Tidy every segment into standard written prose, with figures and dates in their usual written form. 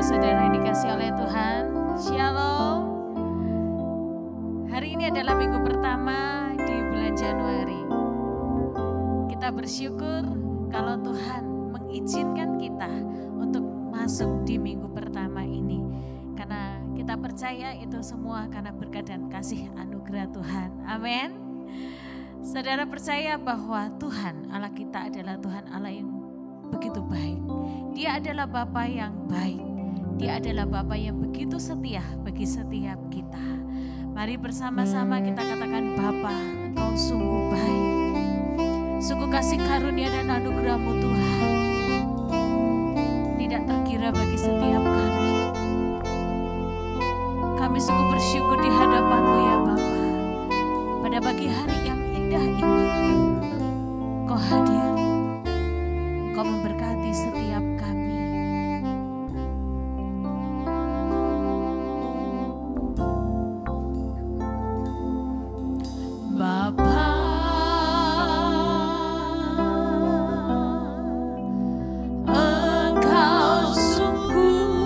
Ibu Saudara yang dikasihi oleh Tuhan, Shalom. Hari ini adalah minggu pertama di bulan Januari. Kita bersyukur kalau Tuhan mengizinkan kita untuk masuk di minggu pertama ini. Karena kita percaya itu semua karena berkat dan kasih anugerah Tuhan. Amin. Saudara percaya bahwa Tuhan Allah kita adalah Tuhan Allah yang begitu baik. Dia adalah Bapa yang baik. Dia adalah Bapa yang begitu setia bagi setiap kita. Mari bersama-sama kita katakan, Bapa, Engkau sungguh baik. Sungguh kasih karunia dan anugerah-Mu Tuhan tidak terkira bagi setiap kami. Kami sungguh bersyukur di hadapan-Mu ya Bapa. Pada pagi hari yang indah ini, Engkau hadir. Engkau memberkati setiap kami. Bapa, Engkau sungguh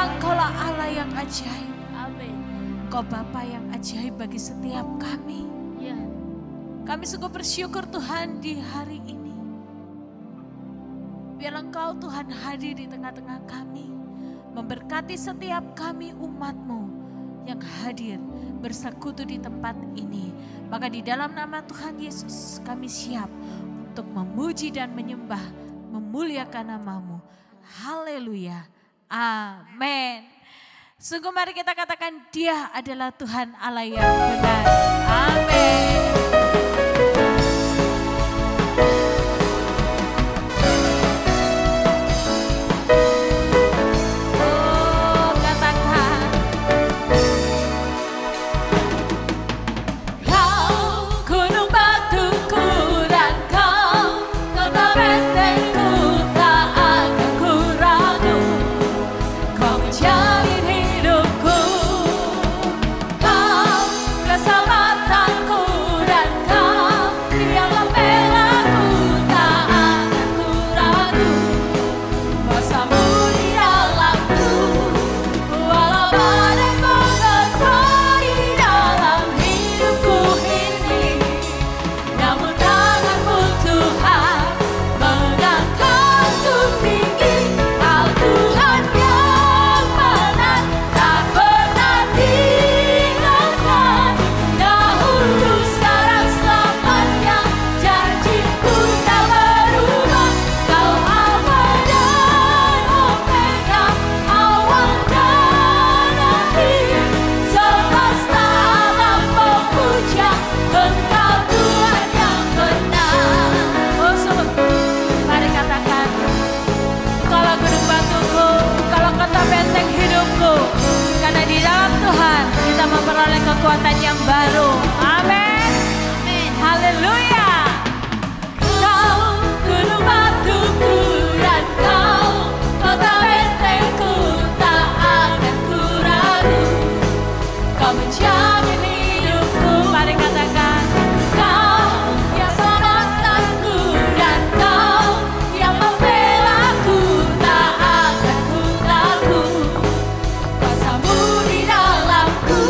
Engkaulah Allah yang ajaib. Amin. Engkau Bapa yang ajaib bagi setiap kami. Ya. Kami sungguh bersyukur Tuhan di hari ini. Biar Engkau Tuhan hadir di tengah-tengah kami. Memberkati setiap kami umat-Mu yang hadir bersekutu di tempat ini. Maka di dalam nama Tuhan Yesus kami siap untuk memuji dan menyembah, memuliakan nama-Mu. Haleluya. Amin. Sungguh mari kita katakan Dia adalah Tuhan Allah yang benar. Amin. Memperoleh kekuatan yang baru. Amin. Amin. Haleluya. Kau gunung batuku dan kau kota bentengku, tak akan ku ragu. Kau menjamin hidupku. Mari katakan, kau yang selamatkanku dan kau yang membelaku, tak akan ku takut. Kuasa-Mu di dalamku.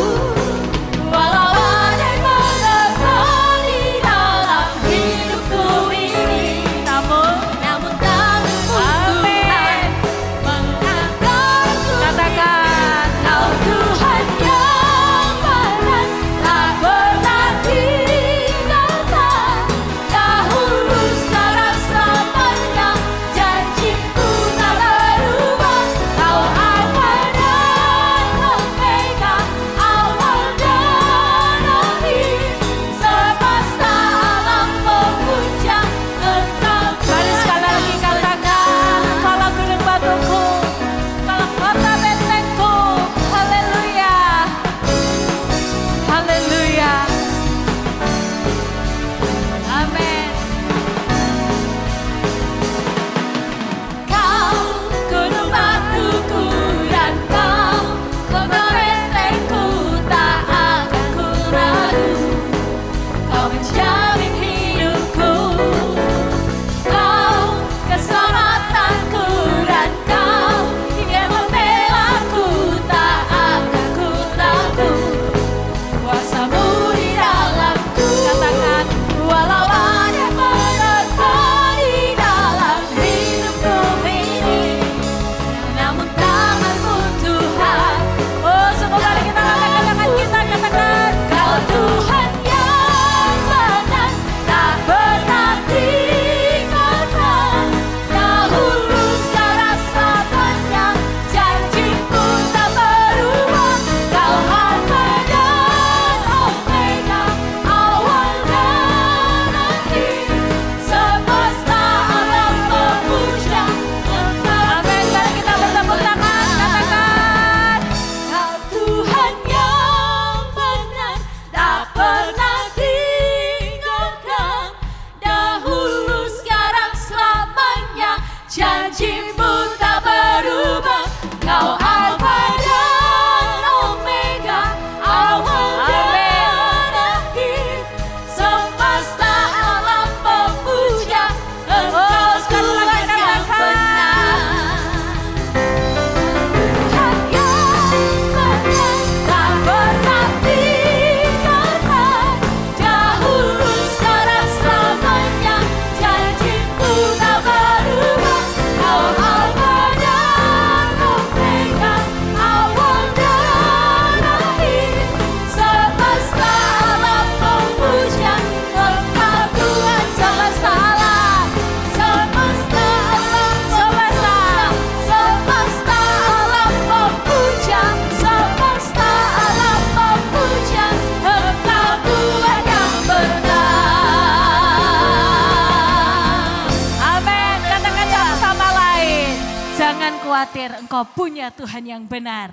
khawatir, Engkau punya Tuhan yang benar.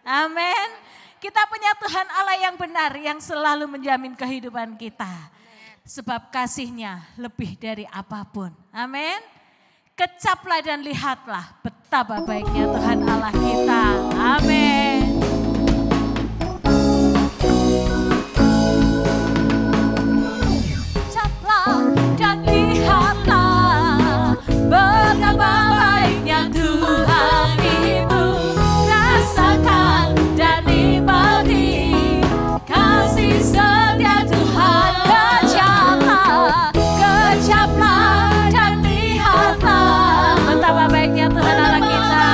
Amin. Kita punya Tuhan Allah yang benar yang selalu menjamin kehidupan kita. Sebab kasih-Nya lebih dari apapun. Amin. Kecaplah dan lihatlah betapa baiknya Tuhan Allah kita. Amin. Kecaplah dan lihatlah betapa baiknya Tuhan itu. Rasakan dan nikmati kasih setia Tuhan. Kecaplah dan lihatlah betapa baiknya Tuhan Allah kita.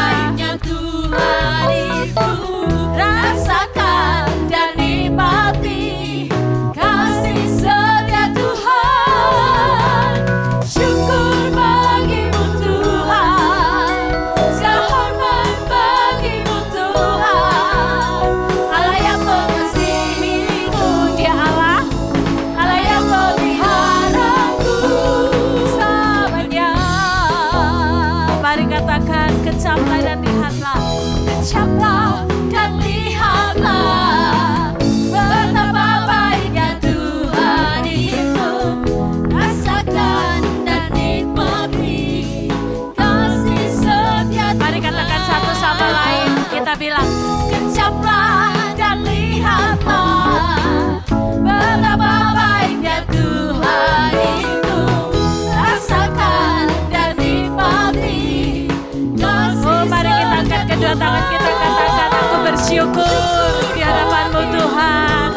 Rasakan dan nikmati kasih setia Tuhan. Syukur bagimu Tuhan, segala hormat bagimu Tuhan. Allah yang mengasihiku, Dia Allah yang meliharaku selamanya. Mari katakan, kecaplah dan lihatlah. Kecaplah dan lihatlah betapa baiknya Tuhan itu. Rasakan dan nikmati kasih setia Tuhan. Mari katakan satu sama lain. Kita bilang, kecaplah dan lihatlah betapa baiknya Tuhan itu. Rasakan dan nikmati kasih. Mari kita angkat kedua tangan kita, katakan, aku bersyukur di hadapan-Mu Tuhan.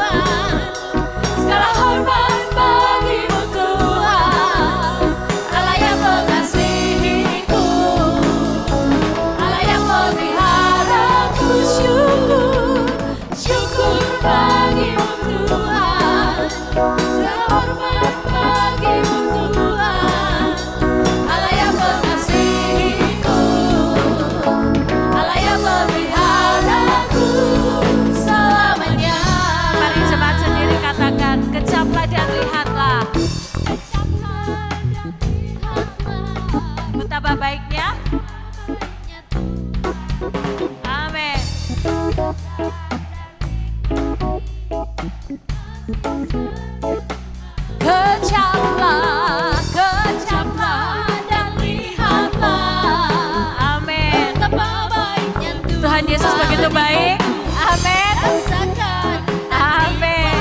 Segala hormat bagimu Tuhan, Allah yang mengasihiku, Allah yang meliharaku. Syukur bagimu Tuhan, segala hormat bagimu Tuhan, Allah yang mengasihiku, Allah yang meliharaku selamanya. Mari jemaat sendiri katakan, kecaplah dan lihatlah. Betapa baiknya. Amin. Kecaplah dan lihatlah. Amin. Tuhan Yesus begitu baik. Amin. Amin.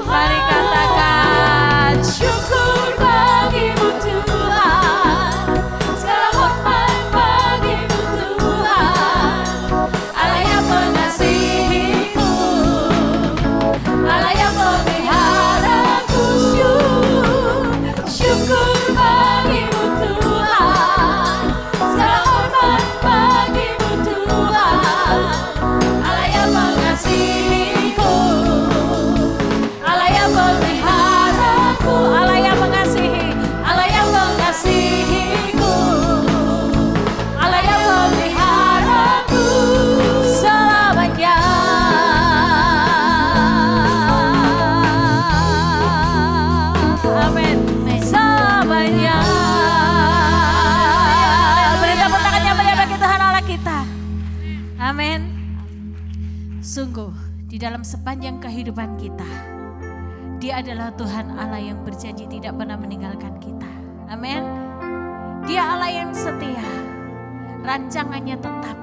Mari katakan, syukur bagimu Tuhan, segala hormat bagimu Tuhan, Allah yang mengasihiku, Allah yang meliharaku. Syukur bagimu Tuhan, segala hormat bagimu Tuhan, Allah yang mengasihiku, Allah yang meliharaku. Allah yang mengasihi, Allah yang mengasihiku, Allah yang meliharaku selamanya. Amin. Selamanya. Beri tepuk tangan yang meriah bagi Tuhan Allah kita. Amin. Sungguh di dalam sepanjang kehidupan kita, Dia adalah Tuhan Allah yang berjanji tidak pernah meninggalkan kita. Amin. Dia Allah yang setia. Rancangannya tetap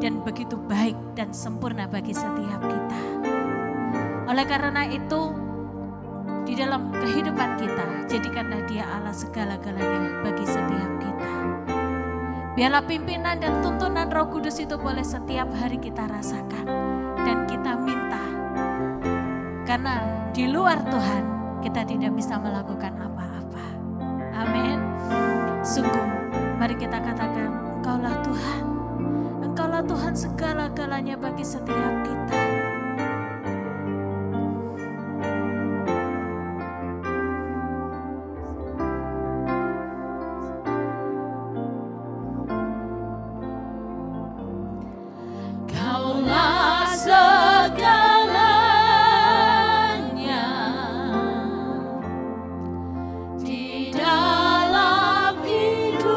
dan begitu baik dan sempurna bagi setiap kita. Oleh karena itu, di dalam kehidupan kita, jadikanlah Dia Allah segala-galanya bagi setiap kita. Biarlah pimpinan dan tuntunan Roh Kudus itu boleh setiap hari kita rasakan dan kita minta. Karena di luar Tuhan kita tidak bisa melakukan apa-apa. Amin. Sungguh, mari kita katakan, Engkaulah Tuhan. Engkaulah Tuhan segala-galanya bagi setiap kita. Kaulah segalanya di dalam hidup.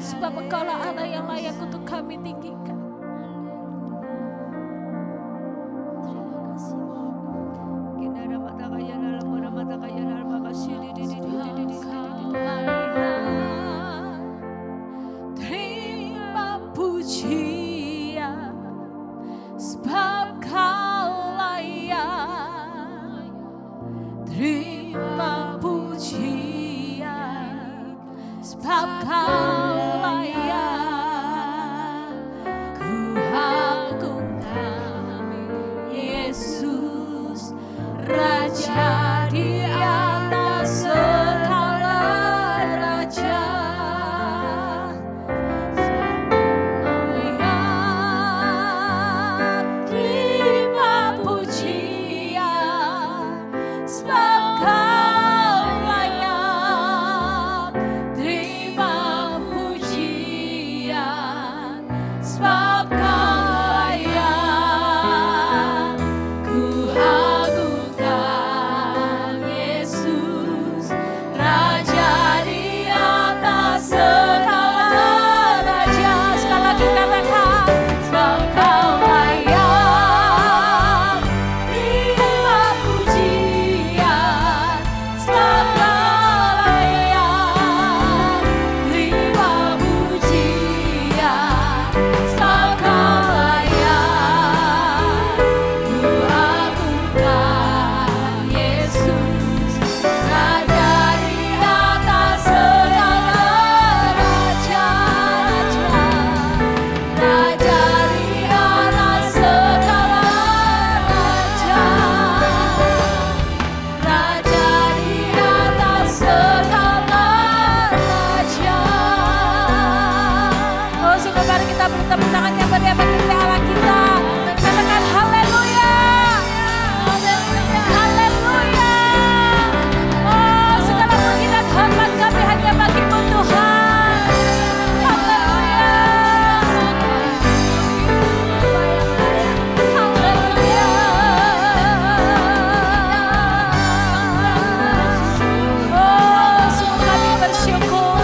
Sebab Engkaulah Allah yang layak untuk kami tinggikan. Terima pujian, sebab Kau layak. Terima pujian, sebab Kau layak. Ku agungkan Yesus, Raja di atas segala raja. Terima pujian, sebab Kau layak. Terima pujian, sebab Kau layak. Ku agungkan Yesus, Raja di atas segala raja. Sekali lagi katakan, sebab Kau layak. Terima pujian, sebab Kau layak. Terima pujian, sebab Kau layak. Ku agungkan Yesus, Raja di atas segala raja. Raja di atas segala raja. Raja di atas segala raja. Oh, sungguh mari kita beri tepuk tangan yang meriah bagi Allah kita. Katakan haleluya. Haleluya, haleluya. Oh, segala puji dan hormat kami hanya bagi-Mu Tuhan. Haleluya. Haleluya. Oh, sungguh kami bersyukur.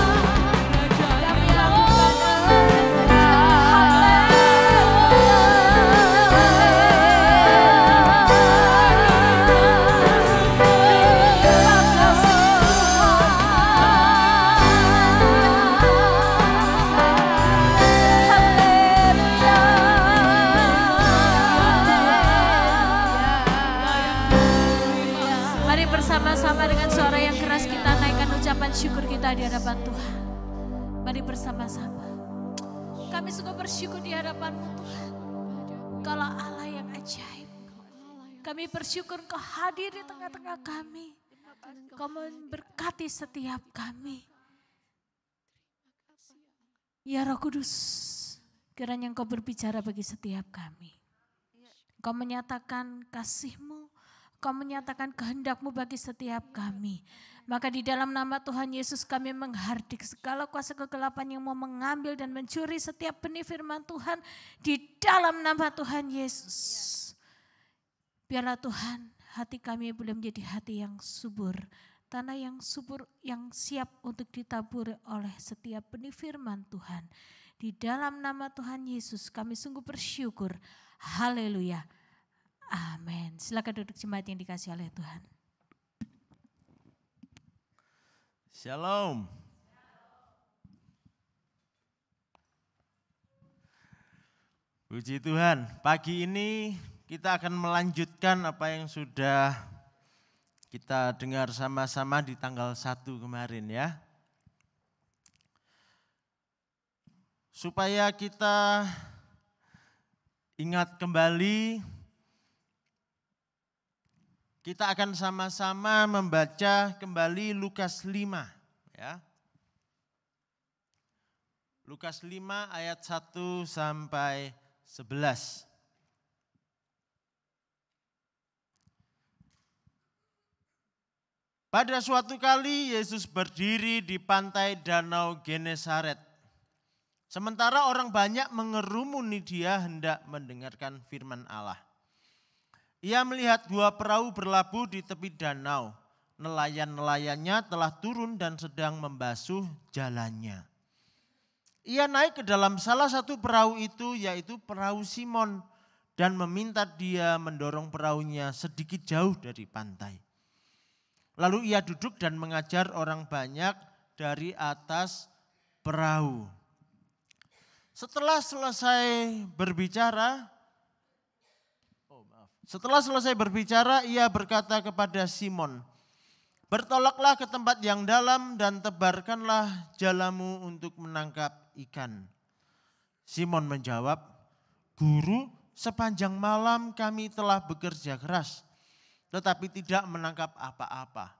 Mari bersama-sama dengan suara yang keras kita naikkan ucapan syukur kita di hadapan Tuhan. Mari bersama-sama. Kami sungguh bersyukur di hadapan-Mu Tuhan. Engkaulah Allah yang ajaib. Kami bersyukur Engkau hadir di tengah-tengah kami. Engkau memberkati setiap kami. Ya Roh Kudus, kiranya Engkau berbicara bagi setiap kami. Engkau menyatakan kasih-Mu, Engkau menyatakan kehendak-Mu bagi setiap kami. Maka di dalam nama Tuhan Yesus kami menghardik segala kuasa kegelapan yang mau mengambil dan mencuri setiap benih firman Tuhan di dalam nama Tuhan Yesus. Biarlah Tuhan hati kami boleh menjadi hati yang subur. Tanah yang subur yang siap untuk ditabur oleh setiap benih firman Tuhan. Di dalam nama Tuhan Yesus kami sungguh bersyukur. Haleluya. Amin. Silakan duduk jemaat yang dikasihi oleh Tuhan. Shalom. Puji Tuhan, pagi ini kita akan melanjutkan apa yang sudah kita dengar sama-sama di tanggal 1 kemarin ya. Supaya kita ingat kembali, kita akan sama-sama membaca kembali Lukas 5 ya. Lukas 5 ayat 1 sampai 11. Pada suatu kali Yesus berdiri di pantai Danau Genesaret. Sementara orang banyak mengerumuni dia hendak mendengarkan firman Allah. Ia melihat 2 perahu berlabuh di tepi danau. Nelayan-nelayannya telah turun dan sedang membasuh jalannya. Ia naik ke dalam salah satu perahu itu, yaitu perahu Simon, dan meminta dia mendorong perahunya sedikit jauh dari pantai. Lalu ia duduk dan mengajar orang banyak dari atas perahu. Setelah selesai berbicara, ia berkata kepada Simon, "Bertolaklah ke tempat yang dalam dan tebarkanlah jalamu untuk menangkap ikan." Simon menjawab, "Guru, sepanjang malam kami telah bekerja keras, tetapi tidak menangkap apa-apa.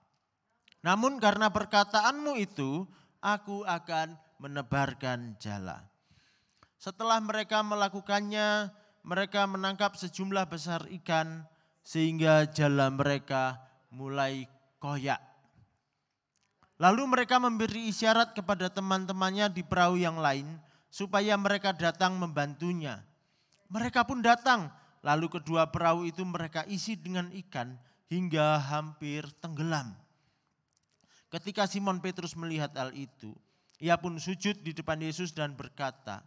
Namun karena perkataanmu itu, aku akan menebarkan jala." Setelah mereka melakukannya, mereka menangkap sejumlah besar ikan sehingga jala mereka mulai koyak. Lalu mereka memberi isyarat kepada teman-temannya di perahu yang lain supaya mereka datang membantunya. Mereka pun datang, lalu kedua perahu itu mereka isi dengan ikan hingga hampir tenggelam. Ketika Simon Petrus melihat hal itu, ia pun sujud di depan Yesus dan berkata,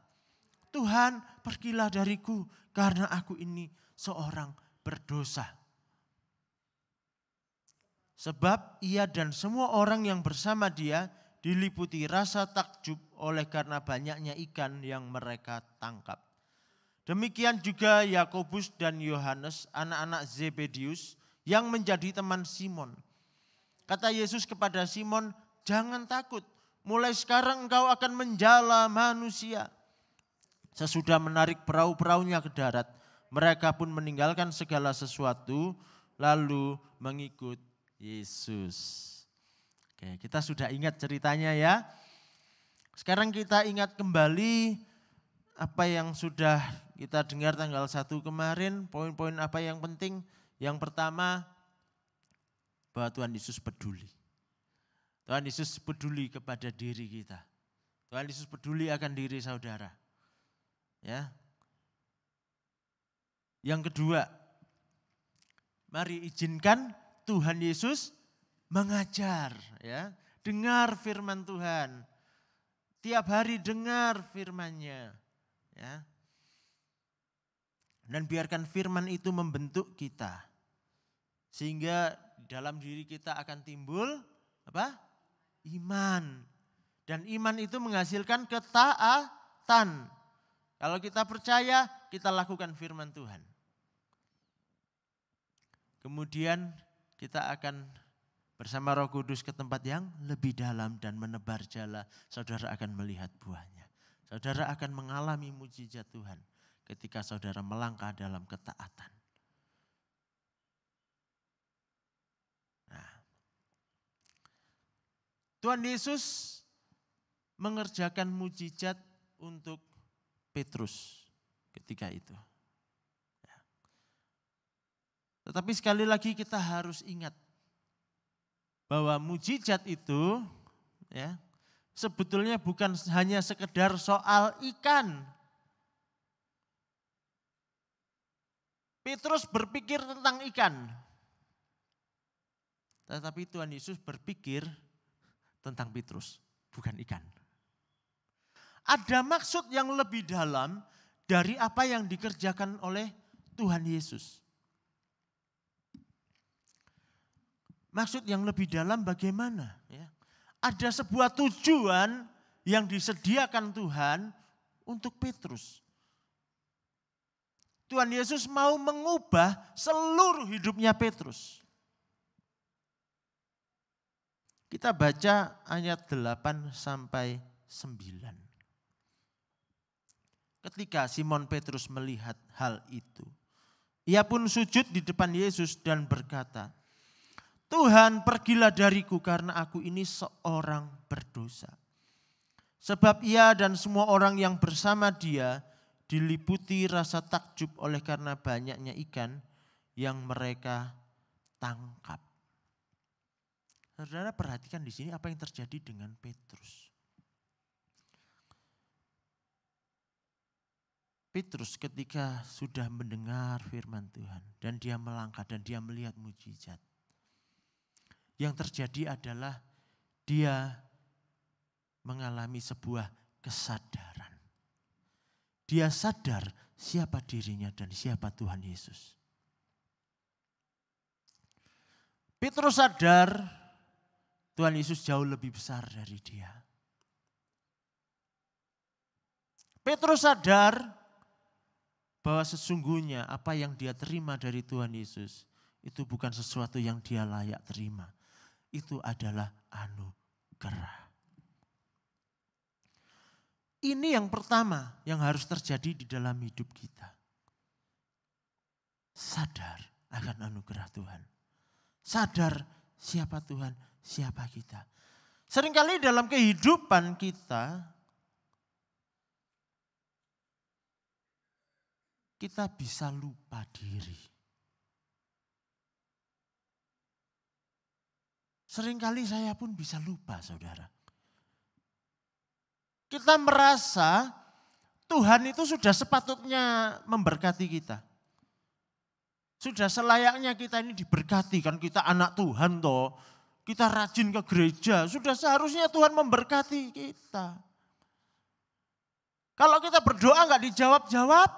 "Tuhan, pergilah dariku karena aku ini seorang berdosa." Sebab ia dan semua orang yang bersama dia diliputi rasa takjub oleh karena banyaknya ikan yang mereka tangkap. Demikian juga Yakobus dan Yohanes, anak-anak Zebedius, yang menjadi teman Simon. Kata Yesus kepada Simon, "Jangan takut, mulai sekarang engkau akan menjala manusia." Sesudah menarik perahu-perahunya ke darat, mereka pun meninggalkan segala sesuatu lalu mengikut Yesus. Oke, kita sudah ingat ceritanya ya. Sekarang kita ingat kembali apa yang sudah kita dengar tanggal 1 kemarin, poin-poin apa yang penting. Yang pertama, bahwa Tuhan Yesus peduli. Tuhan Yesus peduli kepada diri kita. Tuhan Yesus peduli akan diri saudara. Ya. Yang kedua, mari izinkan Tuhan Yesus mengajar, ya. Dengar firman Tuhan. Tiap hari dengar firman-Nya, ya. Dan biarkan firman itu membentuk kita. Sehingga dalam diri kita akan timbul apa? Iman. Dan iman itu menghasilkan ketaatan. Kalau kita percaya, kita lakukan firman Tuhan. Kemudian kita akan bersama Roh Kudus ke tempat yang lebih dalam dan menebar jala. Saudara akan melihat buahnya. Saudara akan mengalami mujizat Tuhan ketika saudara melangkah dalam ketaatan. Nah, Tuhan Yesus mengerjakan mujizat untuk Petrus ketika itu. Ya. Tetapi sekali lagi kita harus ingat bahwa mujizat itu ya sebetulnya bukan hanya sekedar soal ikan. Petrus berpikir tentang ikan. Tetapi Tuhan Yesus berpikir tentang Petrus, bukan ikan. Ada maksud yang lebih dalam dari apa yang dikerjakan oleh Tuhan Yesus. Maksud yang lebih dalam bagaimana? Ya. Ada sebuah tujuan yang disediakan Tuhan untuk Petrus. Tuhan Yesus mau mengubah seluruh hidupnya Petrus. Kita baca ayat 8 sampai 9. Ketika Simon Petrus melihat hal itu, ia pun sujud di depan Yesus dan berkata, "Tuhan, pergilah dariku karena aku ini seorang berdosa." Sebab ia dan semua orang yang bersama dia diliputi rasa takjub oleh karena banyaknya ikan yang mereka tangkap. Saudara perhatikan di sini apa yang terjadi dengan Petrus. Petrus ketika sudah mendengar firman Tuhan dan dia melangkah dan dia melihat mujizat. Yang terjadi adalah dia mengalami sebuah kesadaran. Dia sadar siapa dirinya dan siapa Tuhan Yesus. Petrus sadar Tuhan Yesus jauh lebih besar dari dia. Petrus sadar bahwa sesungguhnya apa yang dia terima dari Tuhan Yesus itu bukan sesuatu yang dia layak terima. Itu adalah anugerah. Ini yang pertama yang harus terjadi di dalam hidup kita. Sadar akan anugerah Tuhan. Sadar siapa Tuhan, siapa kita. Seringkali dalam kehidupan kita bisa lupa diri. Seringkali saya pun bisa lupa, saudara. Kita merasa Tuhan itu sudah sepatutnya memberkati kita. Sudah selayaknya kita ini diberkati, kan kita anak Tuhan toh. Kita rajin ke gereja, sudah seharusnya Tuhan memberkati kita. Kalau kita berdoa nggak dijawab-jawab,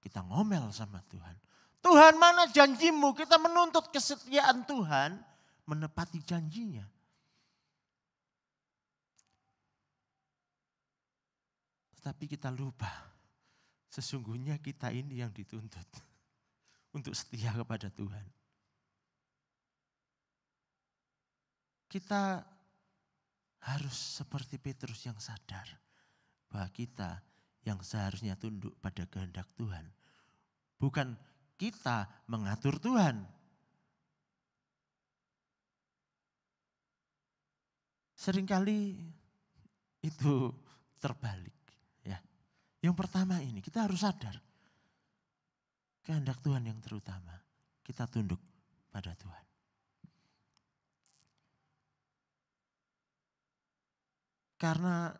kita ngomel sama Tuhan. Tuhan, mana janjimu? Kita menuntut kesetiaan Tuhan menepati janjinya. Tetapi kita lupa, sesungguhnya kita ini yang dituntut untuk setia kepada Tuhan. Kita harus seperti Petrus yang sadar bahwa kita yang seharusnya tunduk pada kehendak Tuhan. Bukan kita mengatur Tuhan. Seringkali itu terbalik. Ya. Yang pertama ini kita harus sadar. Kehendak Tuhan yang terutama. Kita tunduk pada Tuhan. Karena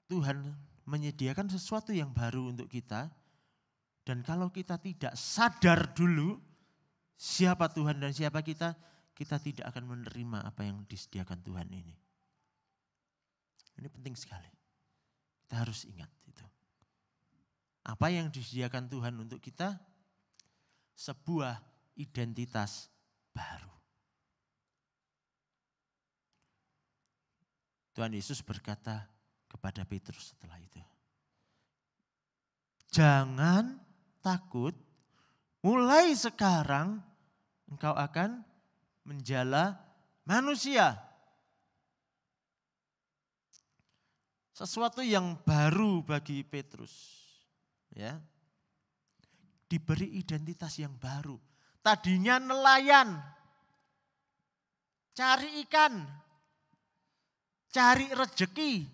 Tuhan menyediakan sesuatu yang baru untuk kita. Dan kalau kita tidak sadar dulu siapa Tuhan dan siapa kita tidak akan menerima apa yang disediakan Tuhan ini. Ini penting sekali. Kita harus ingat itu. Apa yang disediakan Tuhan untuk kita? Sebuah identitas baru. Tuhan Yesus berkata kepada Petrus setelah itu. Jangan takut, mulai sekarang engkau akan menjala manusia. Sesuatu yang baru bagi Petrus. Ya. Diberi identitas yang baru. Tadinya nelayan, cari ikan, cari rejeki.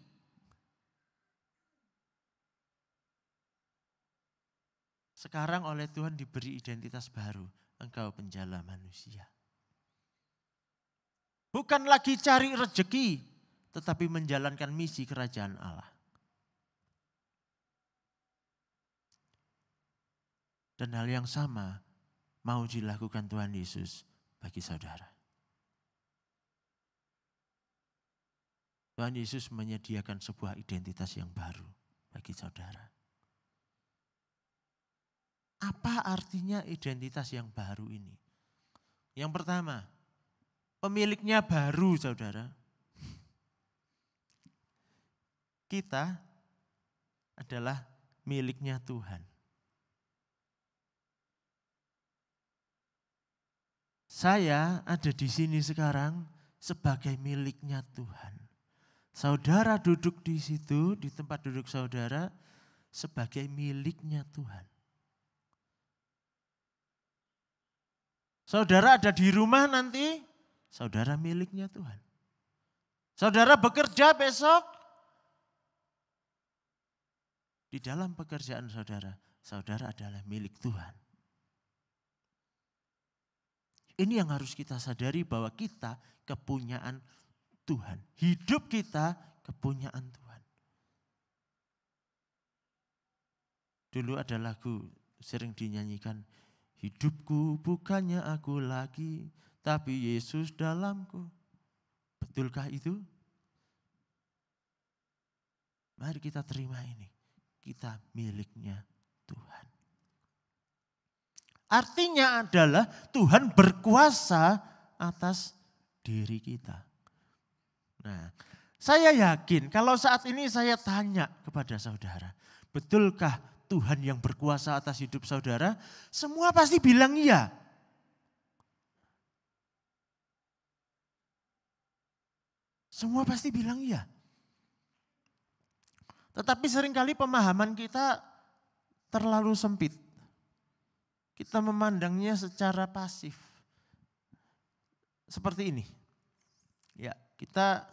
Sekarang oleh Tuhan diberi identitas baru. Engkau penjala manusia. Bukan lagi cari rejeki, tetapi menjalankan misi kerajaan Allah. Dan hal yang sama mau dilakukan Tuhan Yesus bagi saudara. Tuhan Yesus menyediakan sebuah identitas yang baru bagi saudara. Apa artinya identitas yang baru ini? Yang pertama, pemiliknya baru, saudara. Kita adalah miliknya Tuhan. Saya ada di sini sekarang sebagai miliknya Tuhan. Saudara duduk di situ, di tempat duduk saudara, sebagai miliknya Tuhan. Saudara ada di rumah nanti, saudara miliknya Tuhan. Saudara bekerja besok, di dalam pekerjaan saudara, saudara adalah milik Tuhan. Ini yang harus kita sadari bahwa kita kepunyaan Tuhan. Hidup kita kepunyaan Tuhan. Dulu ada lagu sering dinyanyikan, hidupku bukannya aku lagi, tapi Yesus dalamku. Betulkah itu? Mari kita terima ini. Kita miliknya Tuhan. Artinya adalah Tuhan berkuasa atas diri kita. Nah, saya yakin kalau saat ini saya tanya kepada saudara, betulkah Tuhan yang berkuasa atas hidup saudara? Semua pasti bilang iya. Semua pasti bilang iya. Tetapi seringkali pemahaman kita terlalu sempit. Kita memandangnya secara pasif. Seperti ini. Ya, kita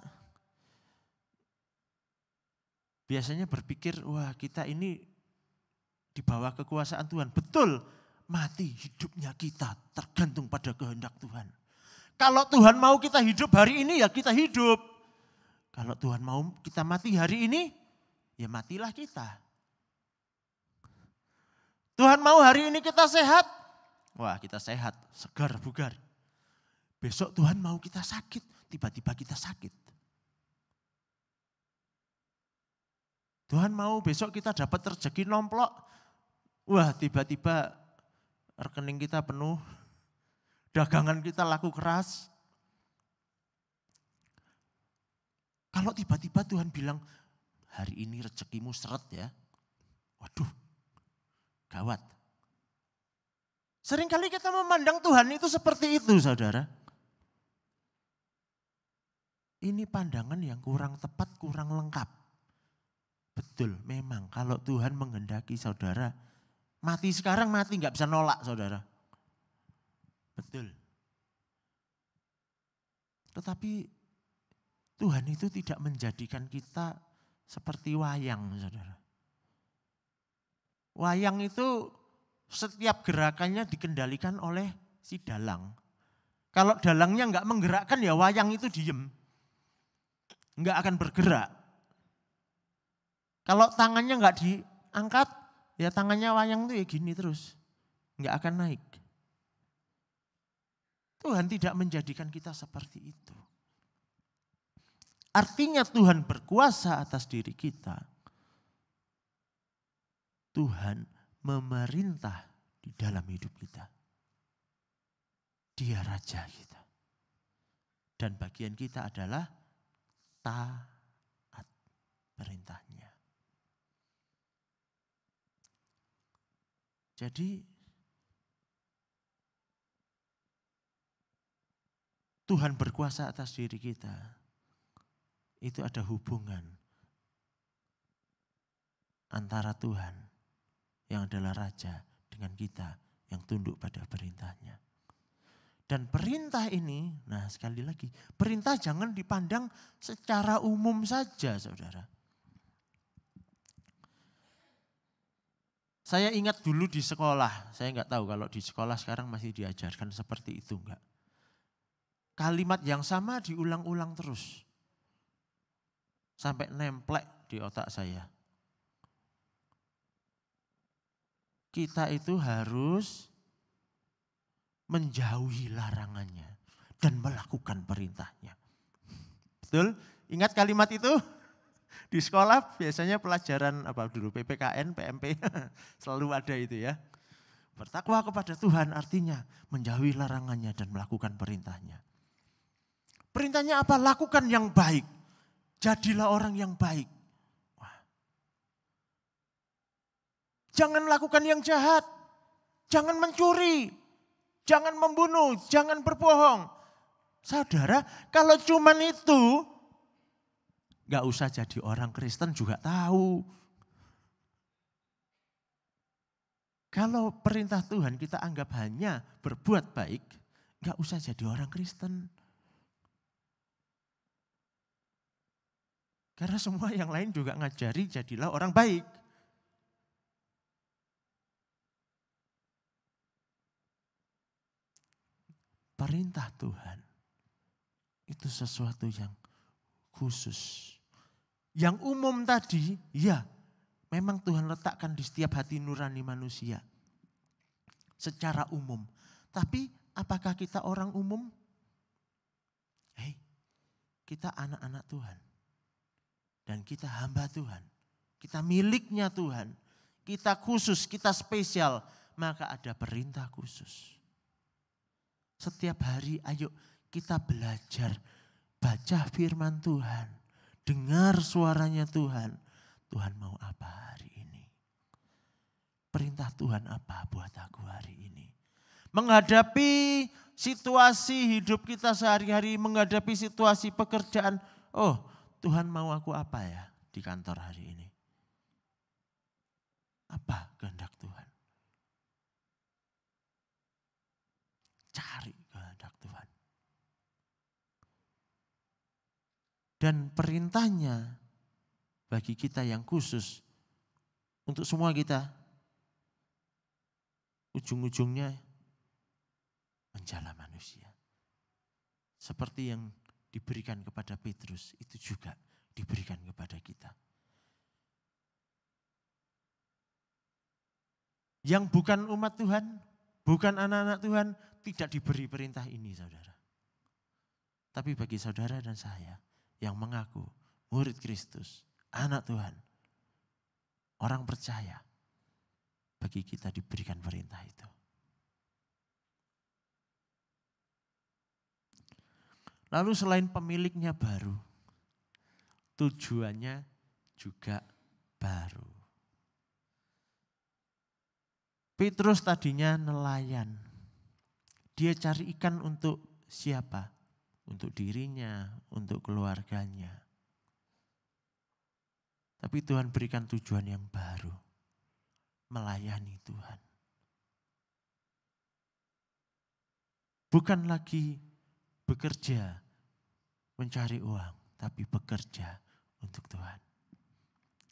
biasanya berpikir, wah kita ini di bawah kekuasaan Tuhan. Betul, mati hidupnya kita tergantung pada kehendak Tuhan. Kalau Tuhan mau kita hidup hari ini ya kita hidup. Kalau Tuhan mau kita mati hari ini, ya matilah kita. Tuhan mau hari ini kita sehat, wah kita sehat, segar, bugar. Besok Tuhan mau kita sakit, tiba-tiba kita sakit. Tuhan mau besok kita dapat rezeki nomplok, wah tiba-tiba rekening kita penuh, dagangan kita laku keras. Kalau tiba-tiba Tuhan bilang, hari ini rezekimu seret ya. Waduh, gawat. Seringkali kita memandang Tuhan itu seperti itu saudara. Ini pandangan yang kurang tepat, kurang lengkap. Betul, memang kalau Tuhan menghendaki saudara, mati sekarang mati nggak bisa nolak saudara. Betul. Tetapi Tuhan itu tidak menjadikan kita seperti wayang, saudara. Wayang itu setiap gerakannya dikendalikan oleh si dalang. Kalau dalangnya enggak menggerakkan ya wayang itu diem. Enggak akan bergerak. Kalau tangannya enggak diangkat, ya tangannya wayang itu ya gini terus. Enggak akan naik. Tuhan tidak menjadikan kita seperti itu. Artinya Tuhan berkuasa atas diri kita. Tuhan memerintah di dalam hidup kita. Dia raja kita. Dan bagian kita adalah taat perintahnya. Jadi Tuhan berkuasa atas diri kita. Itu ada hubungan antara Tuhan yang adalah Raja dengan kita yang tunduk pada perintahnya. Dan perintah ini, nah sekali lagi, perintah jangan dipandang secara umum saja saudara. Saya ingat dulu di sekolah, saya enggak tahu kalau di sekolah sekarang masih diajarkan seperti itu enggak. Kalimat yang sama diulang-ulang terus. Sampai nemplek di otak saya. Kita itu harus menjauhi larangannya dan melakukan perintahnya. Betul? Ingat kalimat itu? Di sekolah biasanya pelajaran apa dulu PPKN, PMP selalu ada itu ya. Bertakwa kepada Tuhan artinya menjauhi larangannya dan melakukan perintahnya. Perintahnya apa? Lakukan yang baik. Jadilah orang yang baik. Wah. Jangan lakukan yang jahat. Jangan mencuri. Jangan membunuh. Jangan berbohong. Saudara, kalau cuman itu, gak usah jadi orang Kristen juga tahu. Kalau perintah Tuhan kita anggap hanya berbuat baik, gak usah jadi orang Kristen. Karena semua yang lain juga ngajari jadilah orang baik. Perintah Tuhan itu sesuatu yang khusus. Yang umum tadi, ya memang Tuhan letakkan di setiap hati nurani manusia. Secara umum. Tapi apakah kita orang umum? Kita anak-anak Tuhan. Dan kita hamba Tuhan. Kita miliknya Tuhan. Kita khusus, kita spesial. Maka ada perintah khusus. Setiap hari ayo kita belajar. Baca firman Tuhan. Dengar suaranya Tuhan. Tuhan mau apa hari ini? Perintah Tuhan apa buat aku hari ini? Menghadapi situasi hidup kita sehari-hari, menghadapi situasi pekerjaan. Oh, Tuhan mau aku apa ya di kantor hari ini? Apa kehendak Tuhan? Cari kehendak Tuhan. Dan perintahnya bagi kita yang khusus, untuk semua kita, ujung-ujungnya menjala manusia. Seperti yang diberikan kepada Petrus, itu juga diberikan kepada kita. Yang bukan umat Tuhan, bukan anak-anak Tuhan, tidak diberi perintah ini, saudara. Tapi bagi saudara dan saya yang mengaku murid Kristus, anak Tuhan, orang percaya, bagi kita diberikan perintah itu. Lalu selain pemiliknya baru, tujuannya juga baru. Petrus tadinya nelayan. Dia cari ikan untuk siapa? Untuk dirinya, untuk keluarganya. Tapi Tuhan berikan tujuan yang baru. Melayani Tuhan. Bukan lagi bekerja mencari uang, tapi bekerja untuk Tuhan.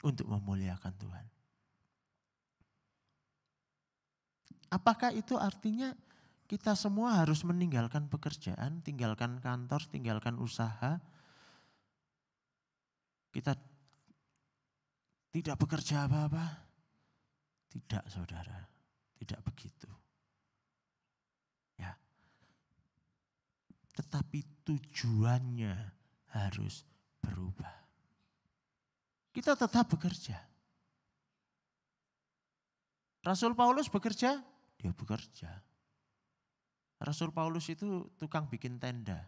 Untuk memuliakan Tuhan. Apakah itu artinya kita semua harus meninggalkan pekerjaan, tinggalkan kantor, tinggalkan usaha? Kita tidak bekerja apa-apa? Tidak, saudara. Tidak begitu. Ya. Tetapi tujuannya harus berubah. Kita tetap bekerja. Rasul Paulus bekerja, dia bekerja. Rasul Paulus itu tukang bikin tenda.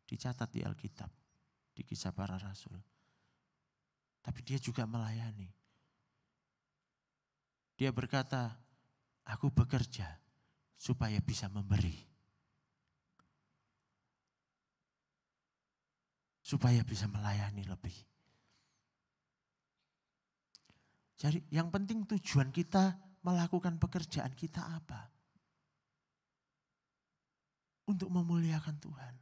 Dicatat di Alkitab, di Kisah Para Rasul. Tapi dia juga melayani. Dia berkata, aku bekerja supaya bisa memberi. Supaya bisa melayani lebih. Jadi yang penting tujuan kita melakukan pekerjaan kita apa? Untuk memuliakan Tuhan.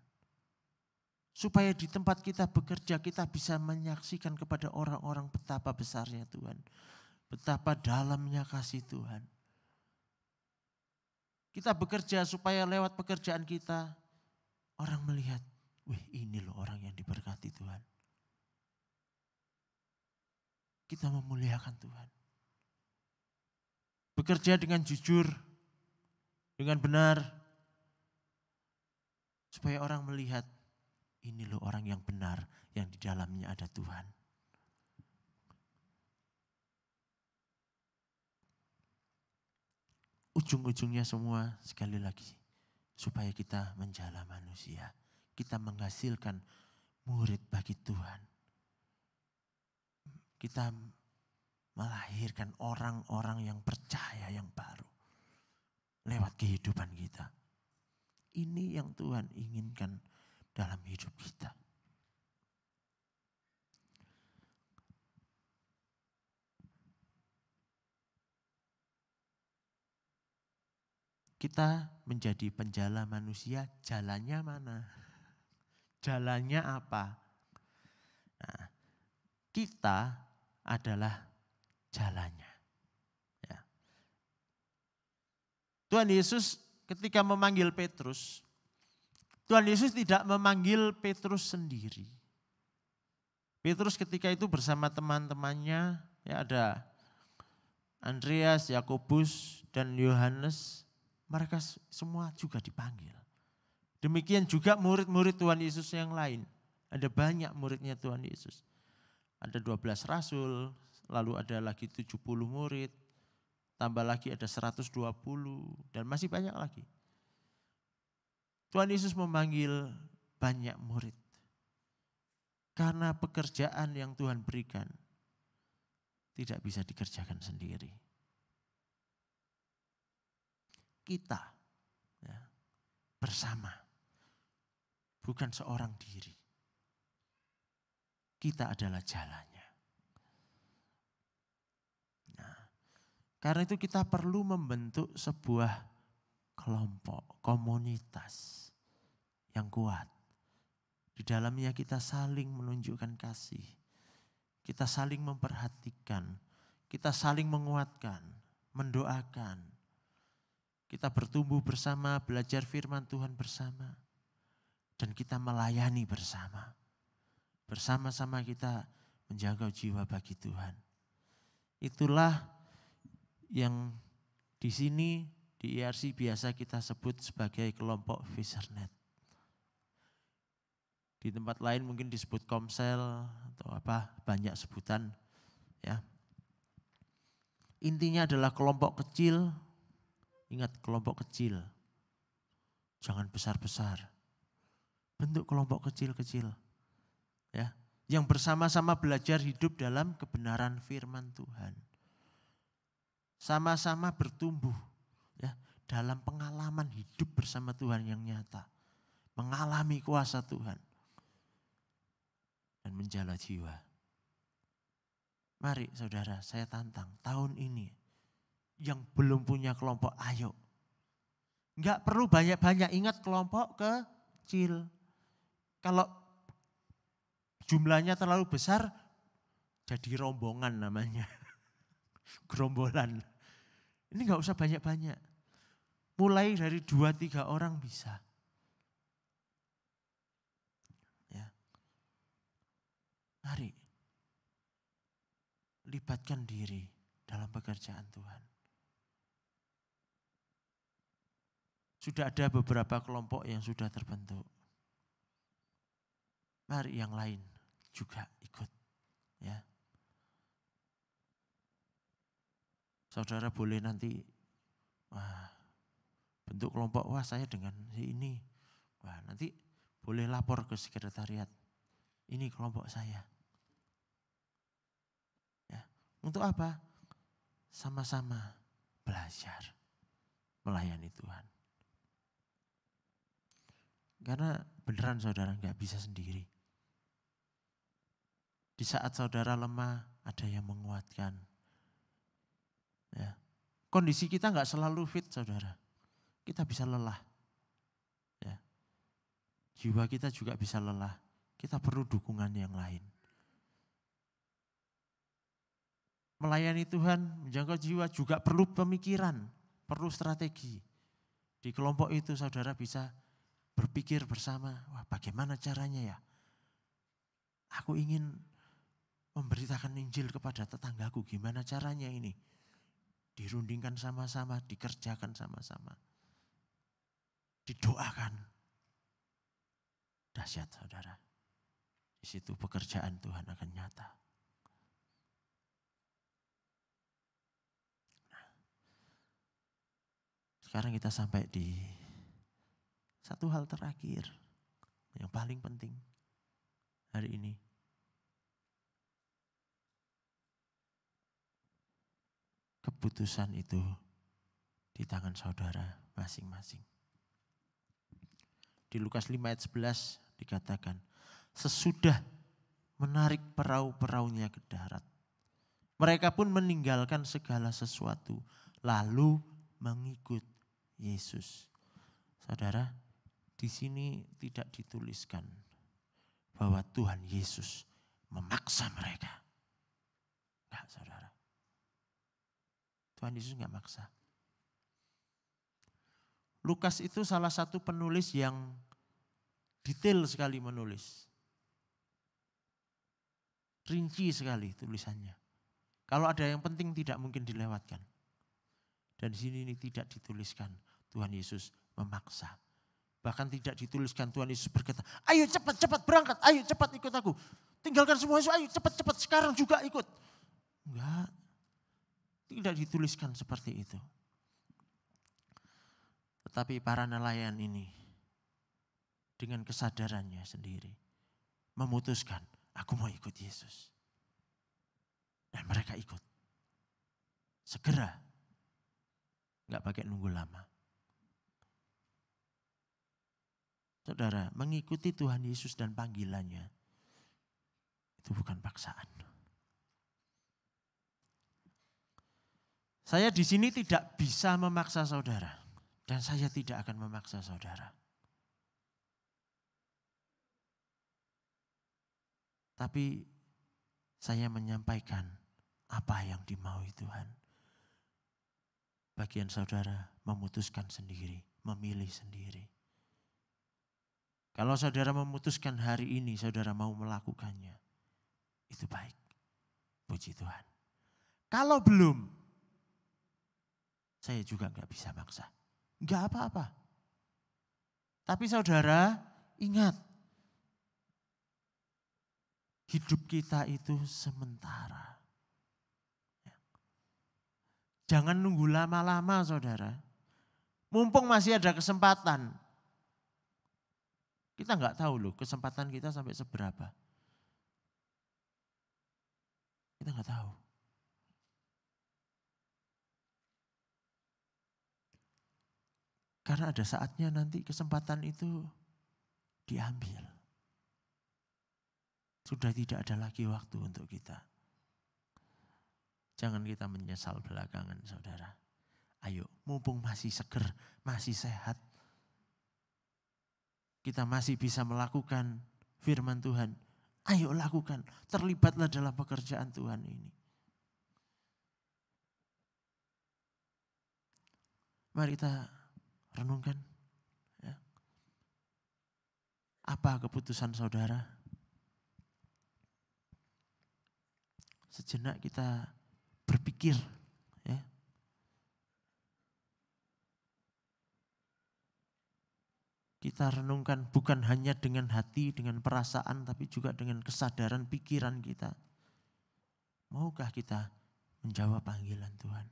Supaya di tempat kita bekerja kita bisa menyaksikan kepada orang-orang betapa besarnya Tuhan. Betapa dalamnya kasih Tuhan. Kita bekerja supaya lewat pekerjaan kita orang melihat, wih ini loh orang yang diberkati Tuhan. Kita memuliakan Tuhan. Bekerja dengan jujur, dengan benar. Supaya orang melihat, ini loh orang yang benar, yang di dalamnya ada Tuhan. Ujung-ujungnya semua sekali lagi, supaya kita menjala manusia. Kita menghasilkan murid bagi Tuhan. Kita melahirkan orang-orang yang percaya yang baru. Lewat kehidupan kita. Ini yang Tuhan inginkan dalam hidup kita. Kita menjadi penjala manusia, jalannya mana? Jalannya apa? Nah, kita adalah jalannya. Ya. Tuhan Yesus ketika memanggil Petrus, Tuhan Yesus tidak memanggil Petrus sendiri. Petrus ketika itu bersama teman-temannya, ya ada Andreas, Yakobus, dan Yohanes, mereka semua juga dipanggil. Demikian juga murid-murid Tuhan Yesus yang lain. Ada banyak muridnya Tuhan Yesus. Ada 12 rasul, lalu ada lagi 70 murid, tambah lagi ada 120, dan masih banyak lagi. Tuhan Yesus memanggil banyak murid. Karena pekerjaan yang Tuhan berikan tidak bisa dikerjakan sendiri. Kita ya, bersama, bukan seorang diri. Kita adalah jalannya. Nah, karena itu kita perlu membentuk sebuah kelompok, komunitas yang kuat. Di dalamnya kita saling menunjukkan kasih. Kita saling memperhatikan. Kita saling menguatkan, mendoakan. Kita bertumbuh bersama, belajar firman Tuhan bersama. Dan kita melayani bersama. Bersama-sama kita menjaga jiwa bagi Tuhan. Itulah yang di sini di IRC biasa kita sebut sebagai kelompok Fishernet. Di tempat lain mungkin disebut Komsel atau apa, banyak sebutan ya. Intinya adalah kelompok kecil. Ingat, kelompok kecil. Jangan besar-besar. Bentuk kelompok kecil-kecil. Ya, yang bersama-sama belajar hidup dalam kebenaran firman Tuhan. Sama-sama bertumbuh ya, dalam pengalaman hidup bersama Tuhan yang nyata. Mengalami kuasa Tuhan. Dan menjala jiwa. Mari saudara, saya tantang tahun ini yang belum punya kelompok, ayo. Enggak perlu banyak-banyak, ingat kelompok kecil. Kalau jumlahnya terlalu besar, jadi rombongan namanya. Gerombolan. Ini enggak usah banyak-banyak. Mulai dari 2-3 orang bisa. Ya. Mari. Libatkan diri dalam pekerjaan Tuhan. Sudah ada beberapa kelompok yang sudah terbentuk. Mari yang lain juga ikut. Ya. Saudara boleh nanti, bentuk kelompok, saya dengan si ini. Nanti boleh lapor ke sekretariat. Ini kelompok saya. Ya. Untuk apa? Sama-sama belajar melayani Tuhan. Karena beneran saudara nggak bisa sendiri. Di saat saudara lemah, ada yang menguatkan. Ya. Kondisi kita nggak selalu fit saudara. Kita bisa lelah. Ya. Jiwa kita juga bisa lelah. Kita perlu dukungan yang lain. Melayani Tuhan, menjangkau jiwa juga perlu pemikiran, perlu strategi. Di kelompok itu saudara bisa berpikir bersama, bagaimana caranya ya? Aku ingin memberitakan Injil kepada tetanggaku, gimana caranya ini? Dirundingkan sama-sama, dikerjakan sama-sama. Didoakan. Dahsyat saudara. Di situ pekerjaan Tuhan akan nyata. Sekarang kita sampai di satu hal terakhir yang paling penting hari ini. Keputusan itu di tangan saudara masing-masing. Di Lukas 5 ayat 11 dikatakan, sesudah menarik perahu-perahunya ke darat, mereka pun meninggalkan segala sesuatu, lalu mengikut Yesus. Saudara, di sini tidak dituliskan bahwa Tuhan Yesus memaksa mereka. Enggak, saudara. Tuhan Yesus enggak maksa. Lukas itu salah satu penulis yang detail sekali menulis. Rinci sekali tulisannya. Kalau ada yang penting tidak mungkin dilewatkan. Dan di sini ini tidak dituliskan Tuhan Yesus memaksa. Bahkan tidak dituliskan Tuhan Yesus berkata, ayo cepat berangkat, ayo cepat ikut aku. Tinggalkan semua itu, ayo cepat sekarang juga ikut. Enggak, tidak dituliskan seperti itu. Tetapi para nelayan ini dengan kesadarannya sendiri memutuskan, aku mau ikut Yesus. Dan mereka ikut. Segera, enggak pakai nunggu lama. Saudara, mengikuti Tuhan Yesus dan panggilannya itu bukan paksaan. Saya di sini tidak bisa memaksa saudara dan saya tidak akan memaksa saudara. Tapi saya menyampaikan apa yang dimaui Tuhan. Bagian saudara memutuskan sendiri, memilih sendiri. Kalau saudara memutuskan hari ini saudara mau melakukannya, itu baik. Puji Tuhan. Kalau belum, saya juga enggak bisa maksa. Enggak apa-apa. Tapi saudara ingat, hidup kita itu sementara. Jangan nunggu lama-lama saudara. Mumpung masih ada kesempatan. Kita enggak tahu loh kesempatan kita sampai seberapa. Kita enggak tahu. Karena ada saatnya nanti kesempatan itu diambil. Sudah tidak ada lagi waktu untuk kita. Jangan kita menyesal belakangan saudara. Ayo, mumpung masih seger, masih sehat. Kita masih bisa melakukan firman Tuhan. Ayo lakukan, terlibatlah dalam pekerjaan Tuhan ini. Mari kita renungkan. Ya. Apa keputusan saudara? Sejenak kita berpikir. Ya. Kita renungkan bukan hanya dengan hati, dengan perasaan, tapi juga dengan kesadaran pikiran kita. Maukah kita menjawab panggilan Tuhan?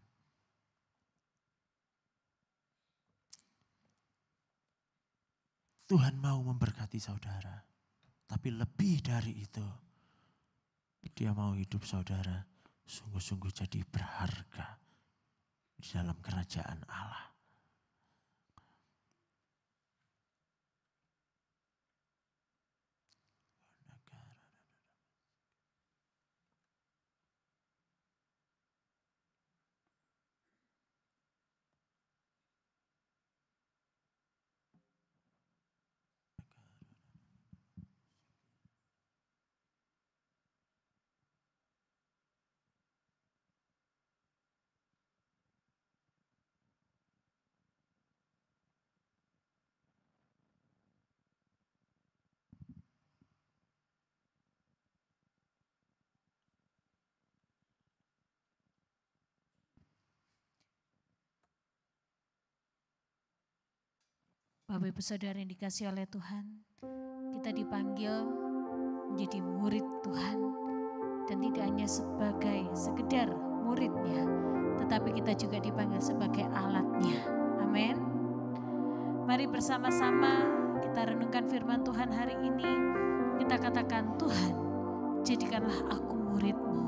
Tuhan mau memberkati saudara. Tapi lebih dari itu, Dia mau hidup saudara sungguh-sungguh jadi berharga di dalam kerajaan Allah. Bapak Ibu Saudara yang dikasihi oleh Tuhan, kita dipanggil menjadi murid Tuhan. Dan tidak hanya sebagai sekedar muridnya, tetapi kita juga dipanggil sebagai alatnya. Amin. Mari bersama-sama kita renungkan firman Tuhan hari ini. Kita katakan, Tuhan, jadikanlah aku murid-Mu.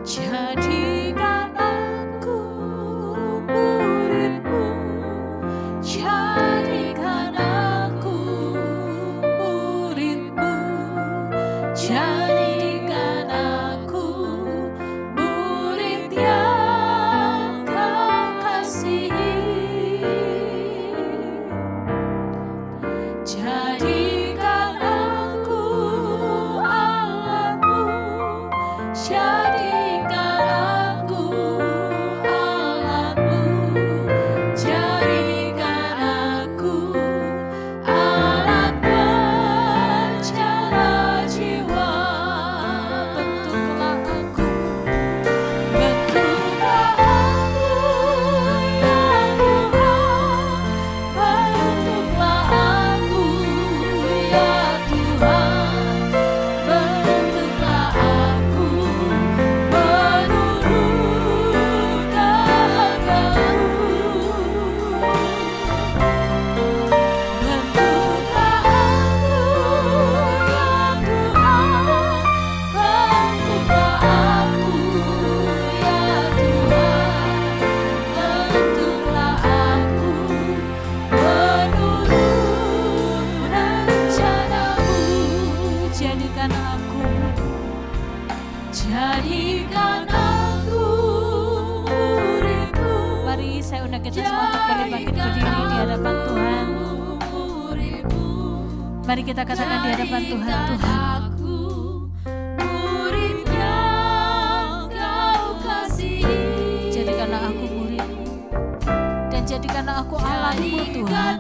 Jadikan aku murid-Mu. Jadikan aku murid-Mu. Jadikan aku murid yang Kau kasihi. Jadikan aku alatmu Mari kita katakan di hadapan Tuhan, Tuhan, aku murid yang Kau kasihi. jadikanlah aku murid-Mu dan jadikanlah aku alat-Mu, Tuhan.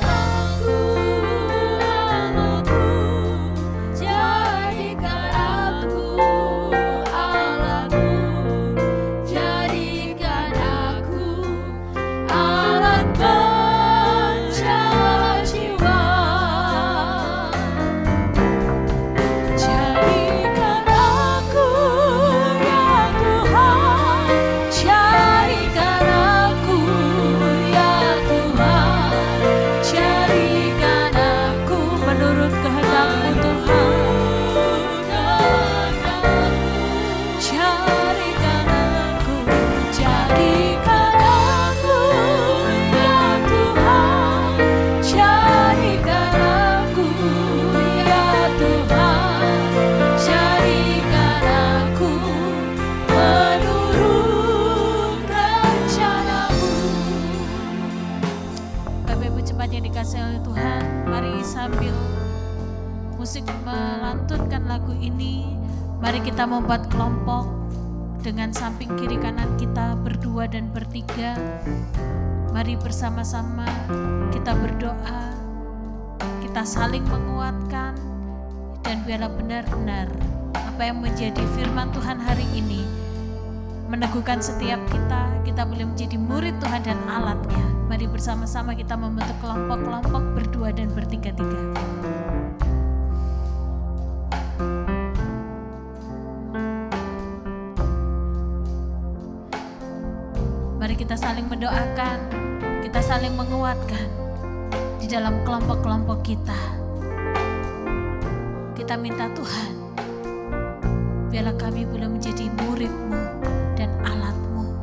Melantunkan lagu ini, mari kita membuat kelompok dengan samping kiri kanan kita berdua dan bertiga. Mari bersama-sama kita berdoa, kita saling menguatkan, dan biarlah benar-benar apa yang menjadi firman Tuhan hari ini meneguhkan setiap kita boleh menjadi murid Tuhan dan alatnya. Mari bersama-sama kita membentuk kelompok-kelompok berdua dan bertiga-tiga. Mari kita saling mendoakan, kita saling menguatkan di dalam kelompok-kelompok kita. Kita minta Tuhan, biarlah kami boleh menjadi murid-Mu dan alat-Mu.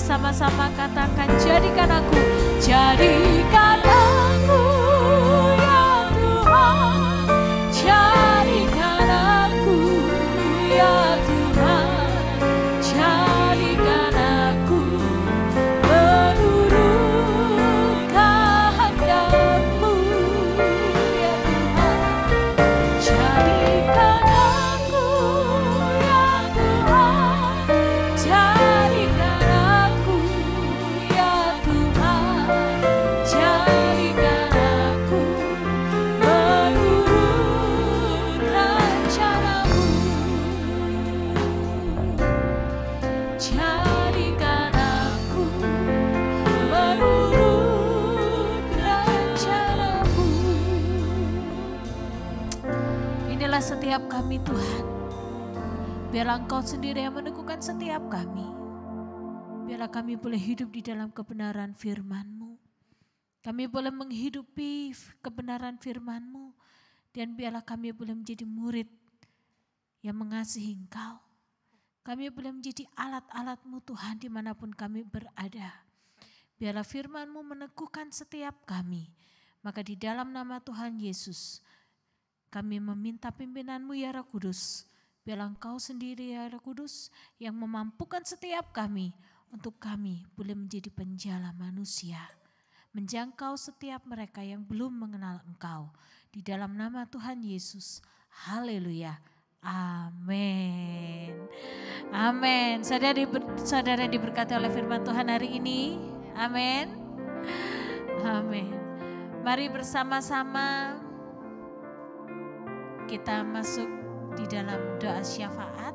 Sama-sama katakan, jadikan aku ya Tuhan, jadikan aku ya Tuhan, jadikan aku menurut kehendak-Mu ya Tuhan, jadikan aku ya Tuhan, jadikan setiap kami Tuhan. Biarlah Engkau sendiri yang meneguhkan setiap kami. Biarlah kami boleh hidup di dalam kebenaran firman-Mu. Kami boleh menghidupi kebenaran firman-Mu. Dan biarlah kami boleh menjadi murid yang mengasihi Engkau. Kami boleh menjadi alat-alat-Mu Tuhan dimanapun kami berada. Biarlah firman-Mu meneguhkan setiap kami. Maka di dalam nama Tuhan Yesus, kami meminta pimpinan-Mu ya Roh Kudus. Biarlah Engkau sendiri ya Roh Kudus yang memampukan setiap kami untuk kami boleh menjadi penjala manusia. Menjangkau setiap mereka yang belum mengenal Engkau. Di dalam nama Tuhan Yesus. Haleluya. Amin. Amin. Saudara diberkati oleh firman Tuhan hari ini. Amin. Amin. Mari bersama-sama kita masuk di dalam doa syafaat.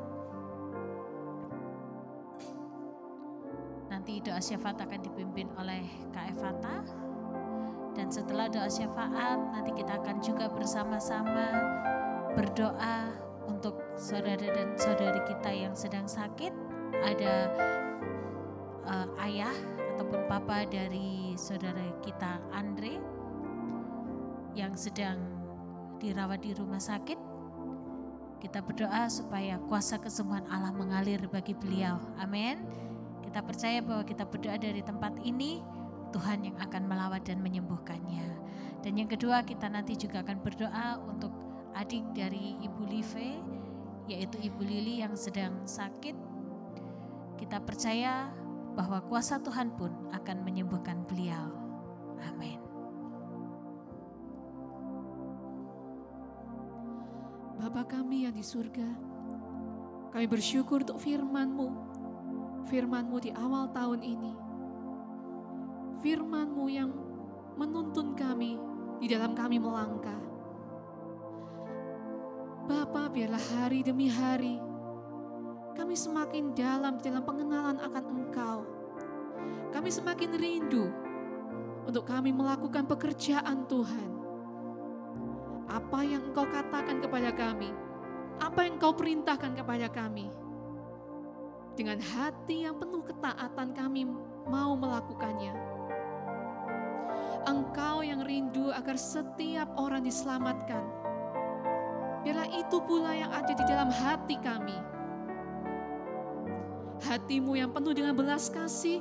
Nanti doa syafaat akan dipimpin oleh Kak Evata. Dan setelah doa syafaat nanti kita akan juga bersama-sama berdoa untuk saudara dan saudari kita yang sedang sakit. Ada ayah ataupun papa dari saudara kita Andre yang sedang dirawat di rumah sakit. Kita berdoa supaya kuasa kesembuhan Allah mengalir bagi beliau. Amin. Kita percaya bahwa kita berdoa dari tempat ini, Tuhan yang akan melawat dan menyembuhkannya. Dan yang kedua, kita nanti juga akan berdoa untuk adik dari Ibu Live, yaitu Ibu Lili yang sedang sakit. Kita percaya bahwa kuasa Tuhan pun akan menyembuhkan beliau. Amin. Bapa kami yang di surga, kami bersyukur untuk firman-Mu. Firman-Mu di awal tahun ini. Firman-Mu yang menuntun kami di dalam kami melangkah. Bapa, biarlah hari demi hari kami semakin dalam pengenalan akan Engkau. Kami semakin rindu untuk kami melakukan pekerjaan Tuhan. Apa yang Engkau katakan kepada kami, apa yang Engkau perintahkan kepada kami, dengan hati yang penuh ketaatan kami mau melakukannya. Engkau yang rindu agar setiap orang diselamatkan. Biarlah itu pula yang ada di dalam hati kami. Hati-Mu yang penuh dengan belas kasih,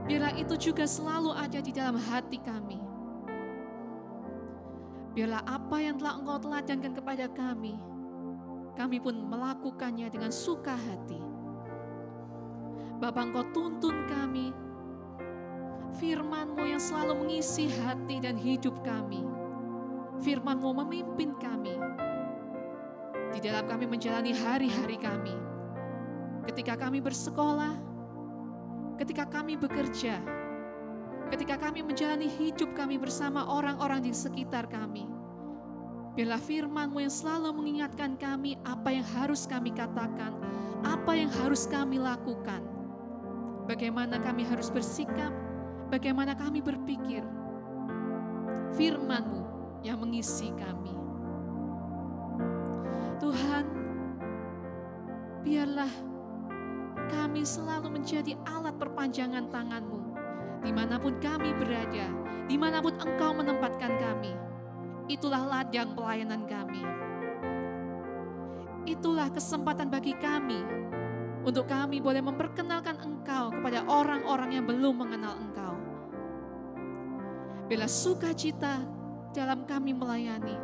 biarlah itu juga selalu ada di dalam hati kami. Biarlah apa yang telah Engkau teladankan kepada kami pun melakukannya dengan suka hati. Bapa, Engkau tuntun kami, firman-Mu yang selalu mengisi hati dan hidup kami. Firman-Mu memimpin kami di dalam kami menjalani hari-hari kami. Ketika kami bersekolah, ketika kami bekerja, ketika kami menjalani hidup kami bersama orang-orang di sekitar kami. Biarlah firman-Mu yang selalu mengingatkan kami apa yang harus kami katakan, apa yang harus kami lakukan. Bagaimana kami harus bersikap, bagaimana kami berpikir. Firman-Mu yang mengisi kami. Tuhan, biarlah kami selalu menjadi alat perpanjangan tangan-Mu. Dimanapun kami berada, dimanapun Engkau menempatkan kami. Itulah ladang pelayanan kami. Itulah kesempatan bagi kami untuk kami boleh memperkenalkan Engkau kepada orang-orang yang belum mengenal Engkau. Bila sukacita dalam kami melayani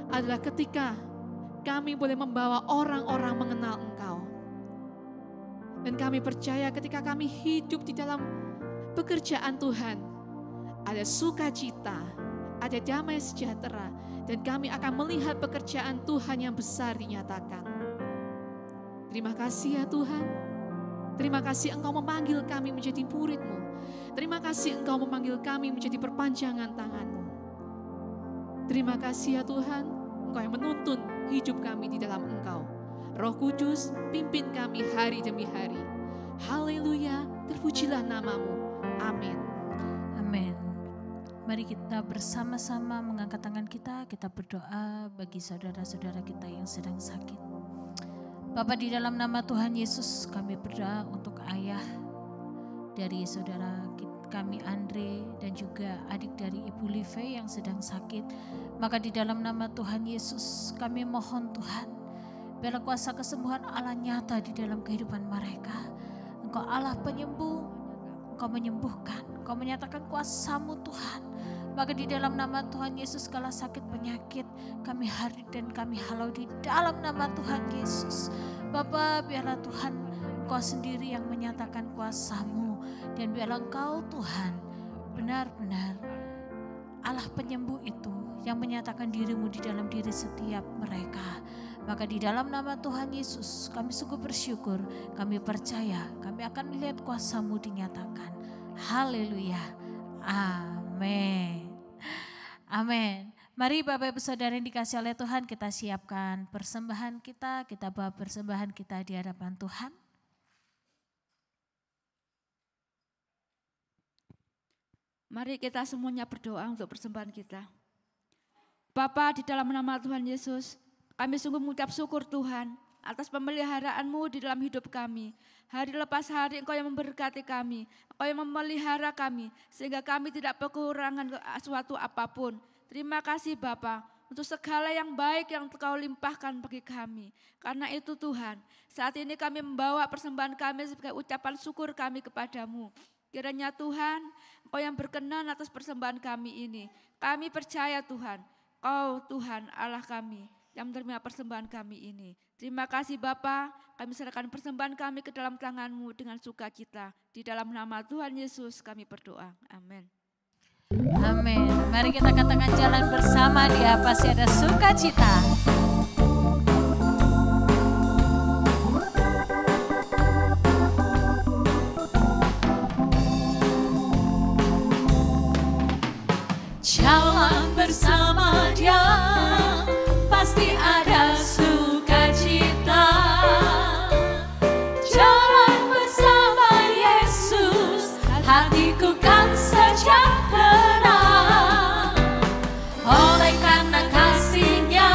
adalah ketika kami boleh membawa orang-orang mengenal Engkau. Dan kami percaya ketika kami hidup di dalam pekerjaan Tuhan, ada sukacita, ada damai sejahtera, dan kami akan melihat pekerjaan Tuhan yang besar dinyatakan. Terima kasih ya Tuhan. Terima kasih Engkau memanggil kami menjadi murid-Mu. Terima kasih Engkau memanggil kami menjadi perpanjangan tangan-Mu. Terima kasih ya Tuhan, Engkau yang menuntun hidup kami di dalam Engkau. Roh Kudus, pimpin kami hari demi hari. Haleluya, terpujilah nama-Mu. Amin. Amin. Mari kita bersama-sama mengangkat tangan kita berdoa bagi saudara-saudara kita yang sedang sakit. Bapa, di dalam nama Tuhan Yesus kami berdoa untuk ayah dari saudara kami Andre dan juga adik dari Ibu Live yang sedang sakit. Maka di dalam nama Tuhan Yesus kami mohon Tuhan, biarlah kuasa kesembuhan Allah nyata di dalam kehidupan mereka. Engkau Allah penyembuh, Engkau menyembuhkan, Engkau menyatakan kuasa-Mu Tuhan. Maka di dalam nama Tuhan Yesus segala sakit penyakit kami hadir dan kami halau di dalam nama Tuhan Yesus. Bapa, biarlah Tuhan Engkau sendiri yang menyatakan kuasa-Mu, dan biarlah Engkau Tuhan benar-benar Allah penyembuh itu yang menyatakan diri-Mu di dalam diri setiap mereka. Maka di dalam nama Tuhan Yesus kami sungguh bersyukur, kami percaya kami akan melihat kuasa-Mu dinyatakan. Haleluya, amin. Amin. Mari Bapak Ibu Saudara yang dikasihi oleh Tuhan, kita siapkan persembahan kita bawa persembahan kita di hadapan Tuhan. Mari kita semuanya berdoa untuk persembahan kita. Bapa, di dalam nama Tuhan Yesus, kami sungguh mengucap syukur Tuhan atas pemeliharaan-Mu di dalam hidup kami. Hari lepas hari Engkau yang memberkati kami, Engkau yang memelihara kami, sehingga kami tidak kekurangan suatu apapun. Terima kasih Bapa untuk segala yang baik yang Engkau limpahkan bagi kami. Karena itu Tuhan, saat ini kami membawa persembahan kami sebagai ucapan syukur kami kepadamu. Kiranya Tuhan, Engkau yang berkenan atas persembahan kami ini. Kami percaya Tuhan, Kau Tuhan Allah kami yang menerima persembahan kami ini. Terima kasih Bapa, kami serahkan persembahan kami ke dalam tangan-Mu dengan sukacita. Di dalam nama Tuhan Yesus kami berdoa. Amin. Amin. Mari kita katakan jalan bersama, Dia pasti ada sukacita. Jalan bersama Dia pasti ada sukacita. Jalan bersama Yesus, hatiku kan sejahtera. Oleh karena kasih-Nya,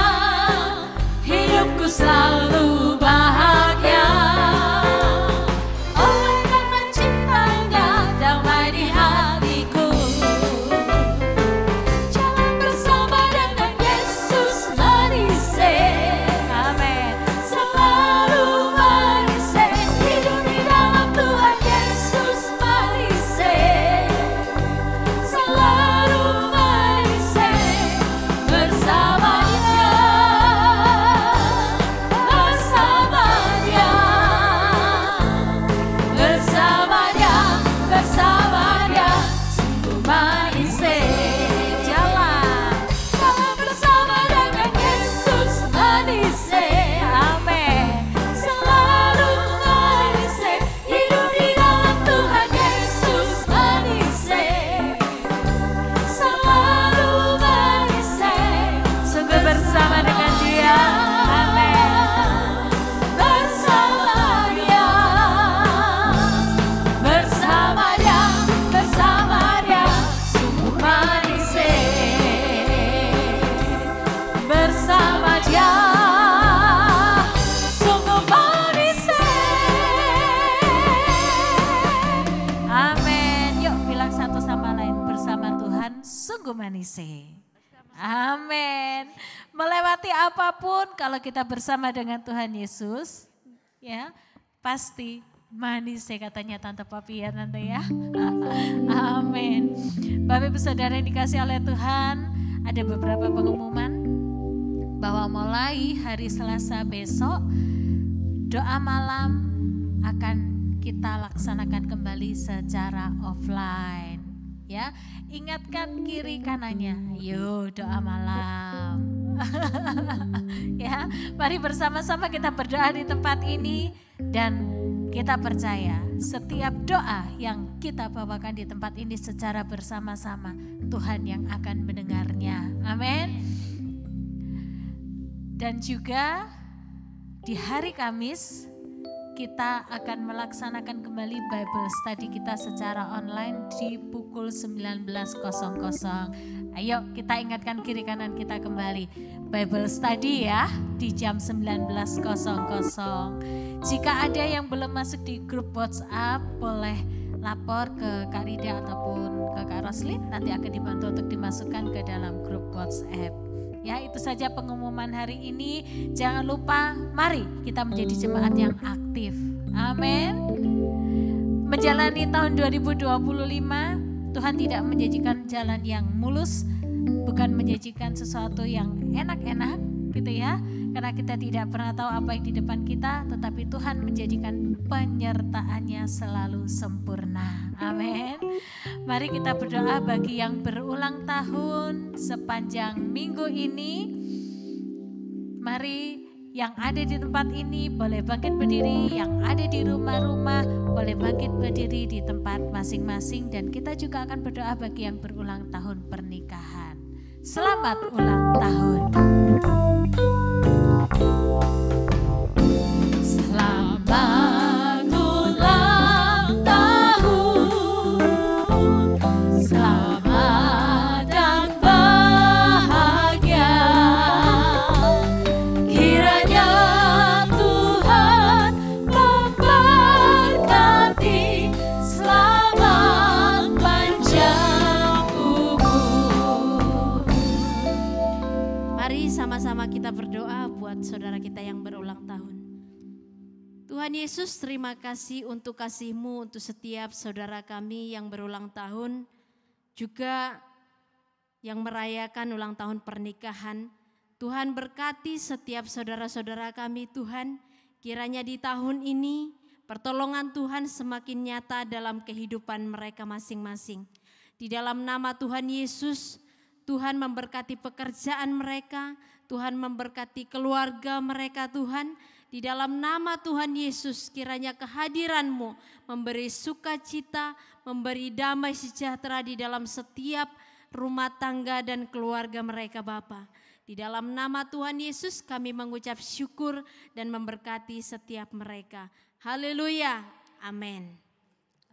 hidupku selalu bahagia. Oleh karena cinta-Nya, damai di hatiku. Jalan bersama dengan Yesus manisnya. Amin. Selalu manisnya, hidup di dalam Tuhan Yesus manisnya. Selalu manisnya, bersama Dia, bersama Dia, bersama Dia, bersama Dia, sungguh manisnya. Jalan bersama dengan Yesus manisnya. Amin. Selalu manisnya, hidup di dalam Tuhan Yesus manisnya. Selalu manisnya, sungguh bersama dengan Dia. Amin. Bersama Dia, bersama Dia, bersama Dia, sungguh manisnya. Bersama Dia, sungguh manisnya. Amin. Yuk bilang satu sama lain, bersama Tuhan sungguh manisnya. Amin. Melewati apapun kalau kita bersama dengan Tuhan Yesus, ya pasti manisnya katanya Tante Papi ya Tante ya. Amin. Bapak Ibu Saudara yang dikasihi oleh Tuhan, ada beberapa pengumuman bahwa mulai hari Selasa besok doa malam akan kita laksanakan kembali secara offline. Ya, ingatkan kiri kanannya, ayo doa malam. Ya, mari bersama-sama kita berdoa di tempat ini dan kita percaya setiap doa yang kita bawakan di tempat ini secara bersama-sama Tuhan yang akan mendengarnya. Amin. Dan juga di hari Kamis kita akan melaksanakan kembali Bible Study kita secara online di pukul 19.00. Ayo kita ingatkan kiri kanan kita kembali. Bible Study ya di jam 19.00. Jika ada yang belum masuk di grup WhatsApp boleh lapor ke Kak Rida ataupun ke Kak Roslin, nanti akan dibantu untuk dimasukkan ke dalam grup WhatsApp. Ya, itu saja pengumuman hari ini. Jangan lupa, mari kita menjadi jemaat yang aktif. Amin. Menjalani tahun 2025, Tuhan tidak menjanjikan jalan yang mulus, bukan menjanjikan sesuatu yang enak-enak gitu ya. Karena kita tidak pernah tahu apa yang di depan kita, tetapi Tuhan menjadikan penyertaannya selalu sempurna. Amin. Mari kita berdoa bagi yang berulang tahun sepanjang minggu ini. Mari yang ada di tempat ini boleh bangkit berdiri, yang ada di rumah-rumah boleh bangkit berdiri di tempat masing-masing, dan kita juga akan berdoa bagi yang berulang tahun pernikahan. Selamat ulang tahun. Selamat ulang tahun, selamat dan bahagia. Kiranya Tuhan memberkati, selamat panjang umur. Mari sama-sama kita berdoa buat saudara kita yang berulang tahun. Tuhan Yesus, terima kasih untuk kasih-Mu untuk setiap saudara kami yang berulang tahun, juga yang merayakan ulang tahun pernikahan. Tuhan berkati setiap saudara-saudara kami Tuhan, kiranya di tahun ini pertolongan Tuhan semakin nyata dalam kehidupan mereka masing-masing. Di dalam nama Tuhan Yesus, Tuhan memberkati pekerjaan mereka, Tuhan memberkati keluarga mereka Tuhan. Di dalam nama Tuhan Yesus, kiranya kehadiran-Mu memberi sukacita, memberi damai sejahtera di dalam setiap rumah tangga dan keluarga mereka Bapa. Di dalam nama Tuhan Yesus kami mengucap syukur dan memberkati setiap mereka. Haleluya, amin.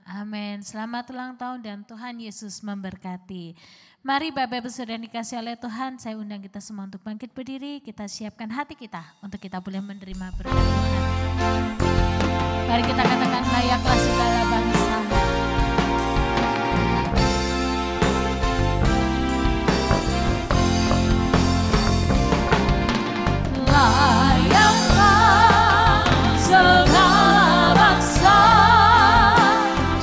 Amin. Selamat ulang tahun dan Tuhan Yesus memberkati. Mari Bapak Ibu Saudara dikasih oleh Tuhan, saya undang kita semua untuk bangkit berdiri. Kita siapkan hati kita untuk kita boleh menerima berkat Tuhan. Mari kita katakan, layaklah segala bangsa. Layaklah segala bangsa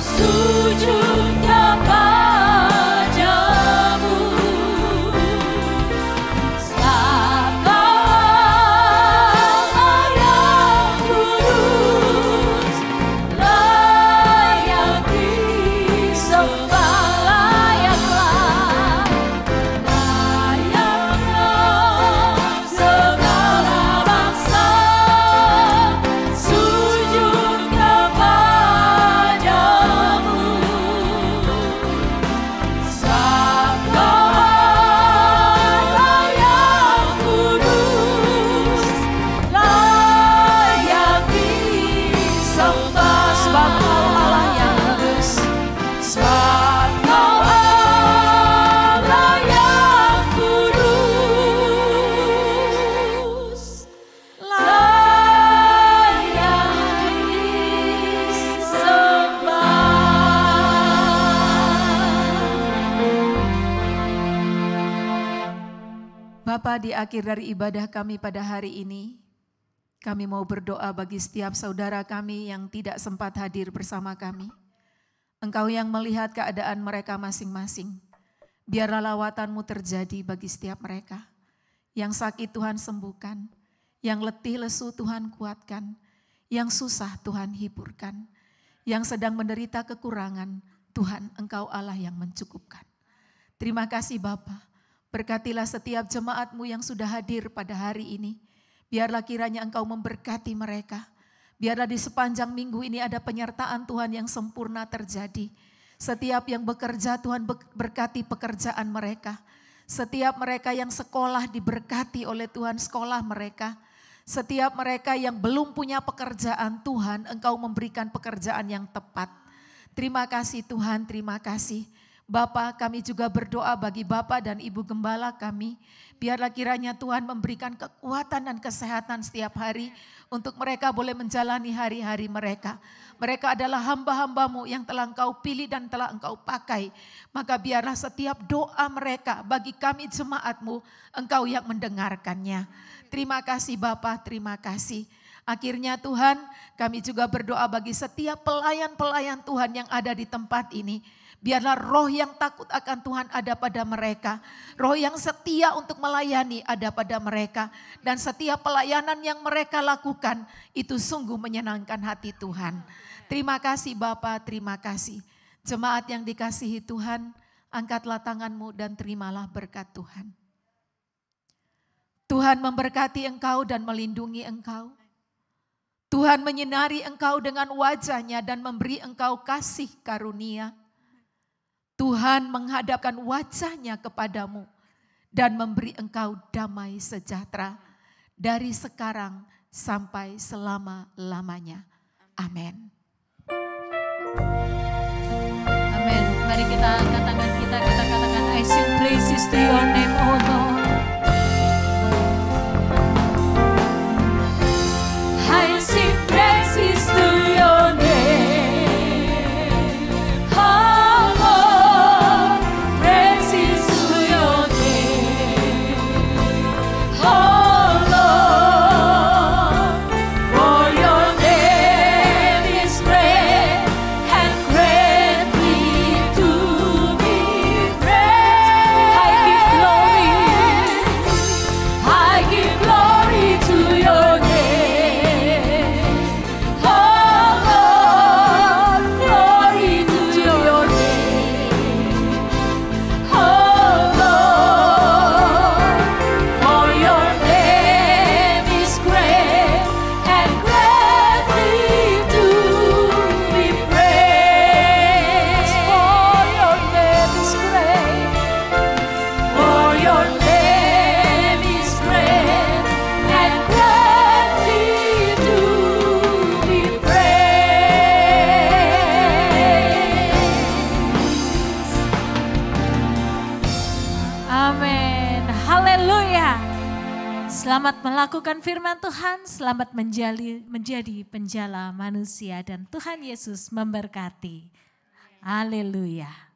sujud kepadamu. Segala yang kudus layak disembah. Layaklah segala bangsa sujud kepadamu. Segala yang kudus layak disembah. Sebab Kau Allah yang kudus, sebab Kau Allah yang kudus, layak disembah. Bapa, di akhir dari ibadah kami pada hari ini, kami mau berdoa bagi setiap saudara kami yang tidak sempat hadir bersama kami. Engkau yang melihat keadaan mereka masing-masing. Biarlah lawatan-Mu terjadi bagi setiap mereka. Yang sakit Tuhan sembuhkan, yang letih lesu Tuhan kuatkan, yang susah Tuhan hiburkan, yang sedang menderita kekurangan, Tuhan Engkau Allah yang mencukupkan. Terima kasih Bapa. Berkatilah setiap jemaat-Mu yang sudah hadir pada hari ini. Biarlah kiranya Engkau memberkati mereka. Biarlah di sepanjang minggu ini ada penyertaan Tuhan yang sempurna terjadi. Setiap yang bekerja Tuhan berkati pekerjaan mereka. Setiap mereka yang sekolah diberkati oleh Tuhan sekolah mereka. Setiap mereka yang belum punya pekerjaan Tuhan Engkau memberikan pekerjaan yang tepat. Terima kasih Tuhan, terima kasih. Bapa, kami juga berdoa bagi Bapak dan Ibu Gembala kami. Biarlah kiranya Tuhan memberikan kekuatan dan kesehatan setiap hari untuk mereka boleh menjalani hari-hari mereka. Mereka adalah hamba-hambamu yang telah Engkau pilih dan telah Engkau pakai. Maka biarlah setiap doa mereka bagi kami jemaat-Mu, Engkau yang mendengarkannya. Terima kasih Bapa, terima kasih. Akhirnya Tuhan, kami juga berdoa bagi setiap pelayan-pelayan Tuhan yang ada di tempat ini. Biarlah roh yang takut akan Tuhan ada pada mereka. Roh yang setia untuk melayani ada pada mereka. Dan setiap pelayanan yang mereka lakukan itu sungguh menyenangkan hati Tuhan. Terima kasih Bapa, terima kasih. Jemaat yang dikasihi Tuhan, angkatlah tanganmu dan terimalah berkat Tuhan. Tuhan memberkati engkau dan melindungi engkau. Tuhan menyinari engkau dengan wajah-Nya dan memberi engkau kasih karunia. Tuhan menghadapkan wajah-Nya kepadamu dan memberi engkau damai sejahtera dari sekarang sampai selama-lamanya. Amin. Amin. Mari kita angkat tangan kita katakan, I sing praises to your name, O Lord. I sing praises to your name. Selamat melakukan firman Tuhan, selamat menjadi penjala manusia dan Tuhan Yesus memberkati. Haleluya.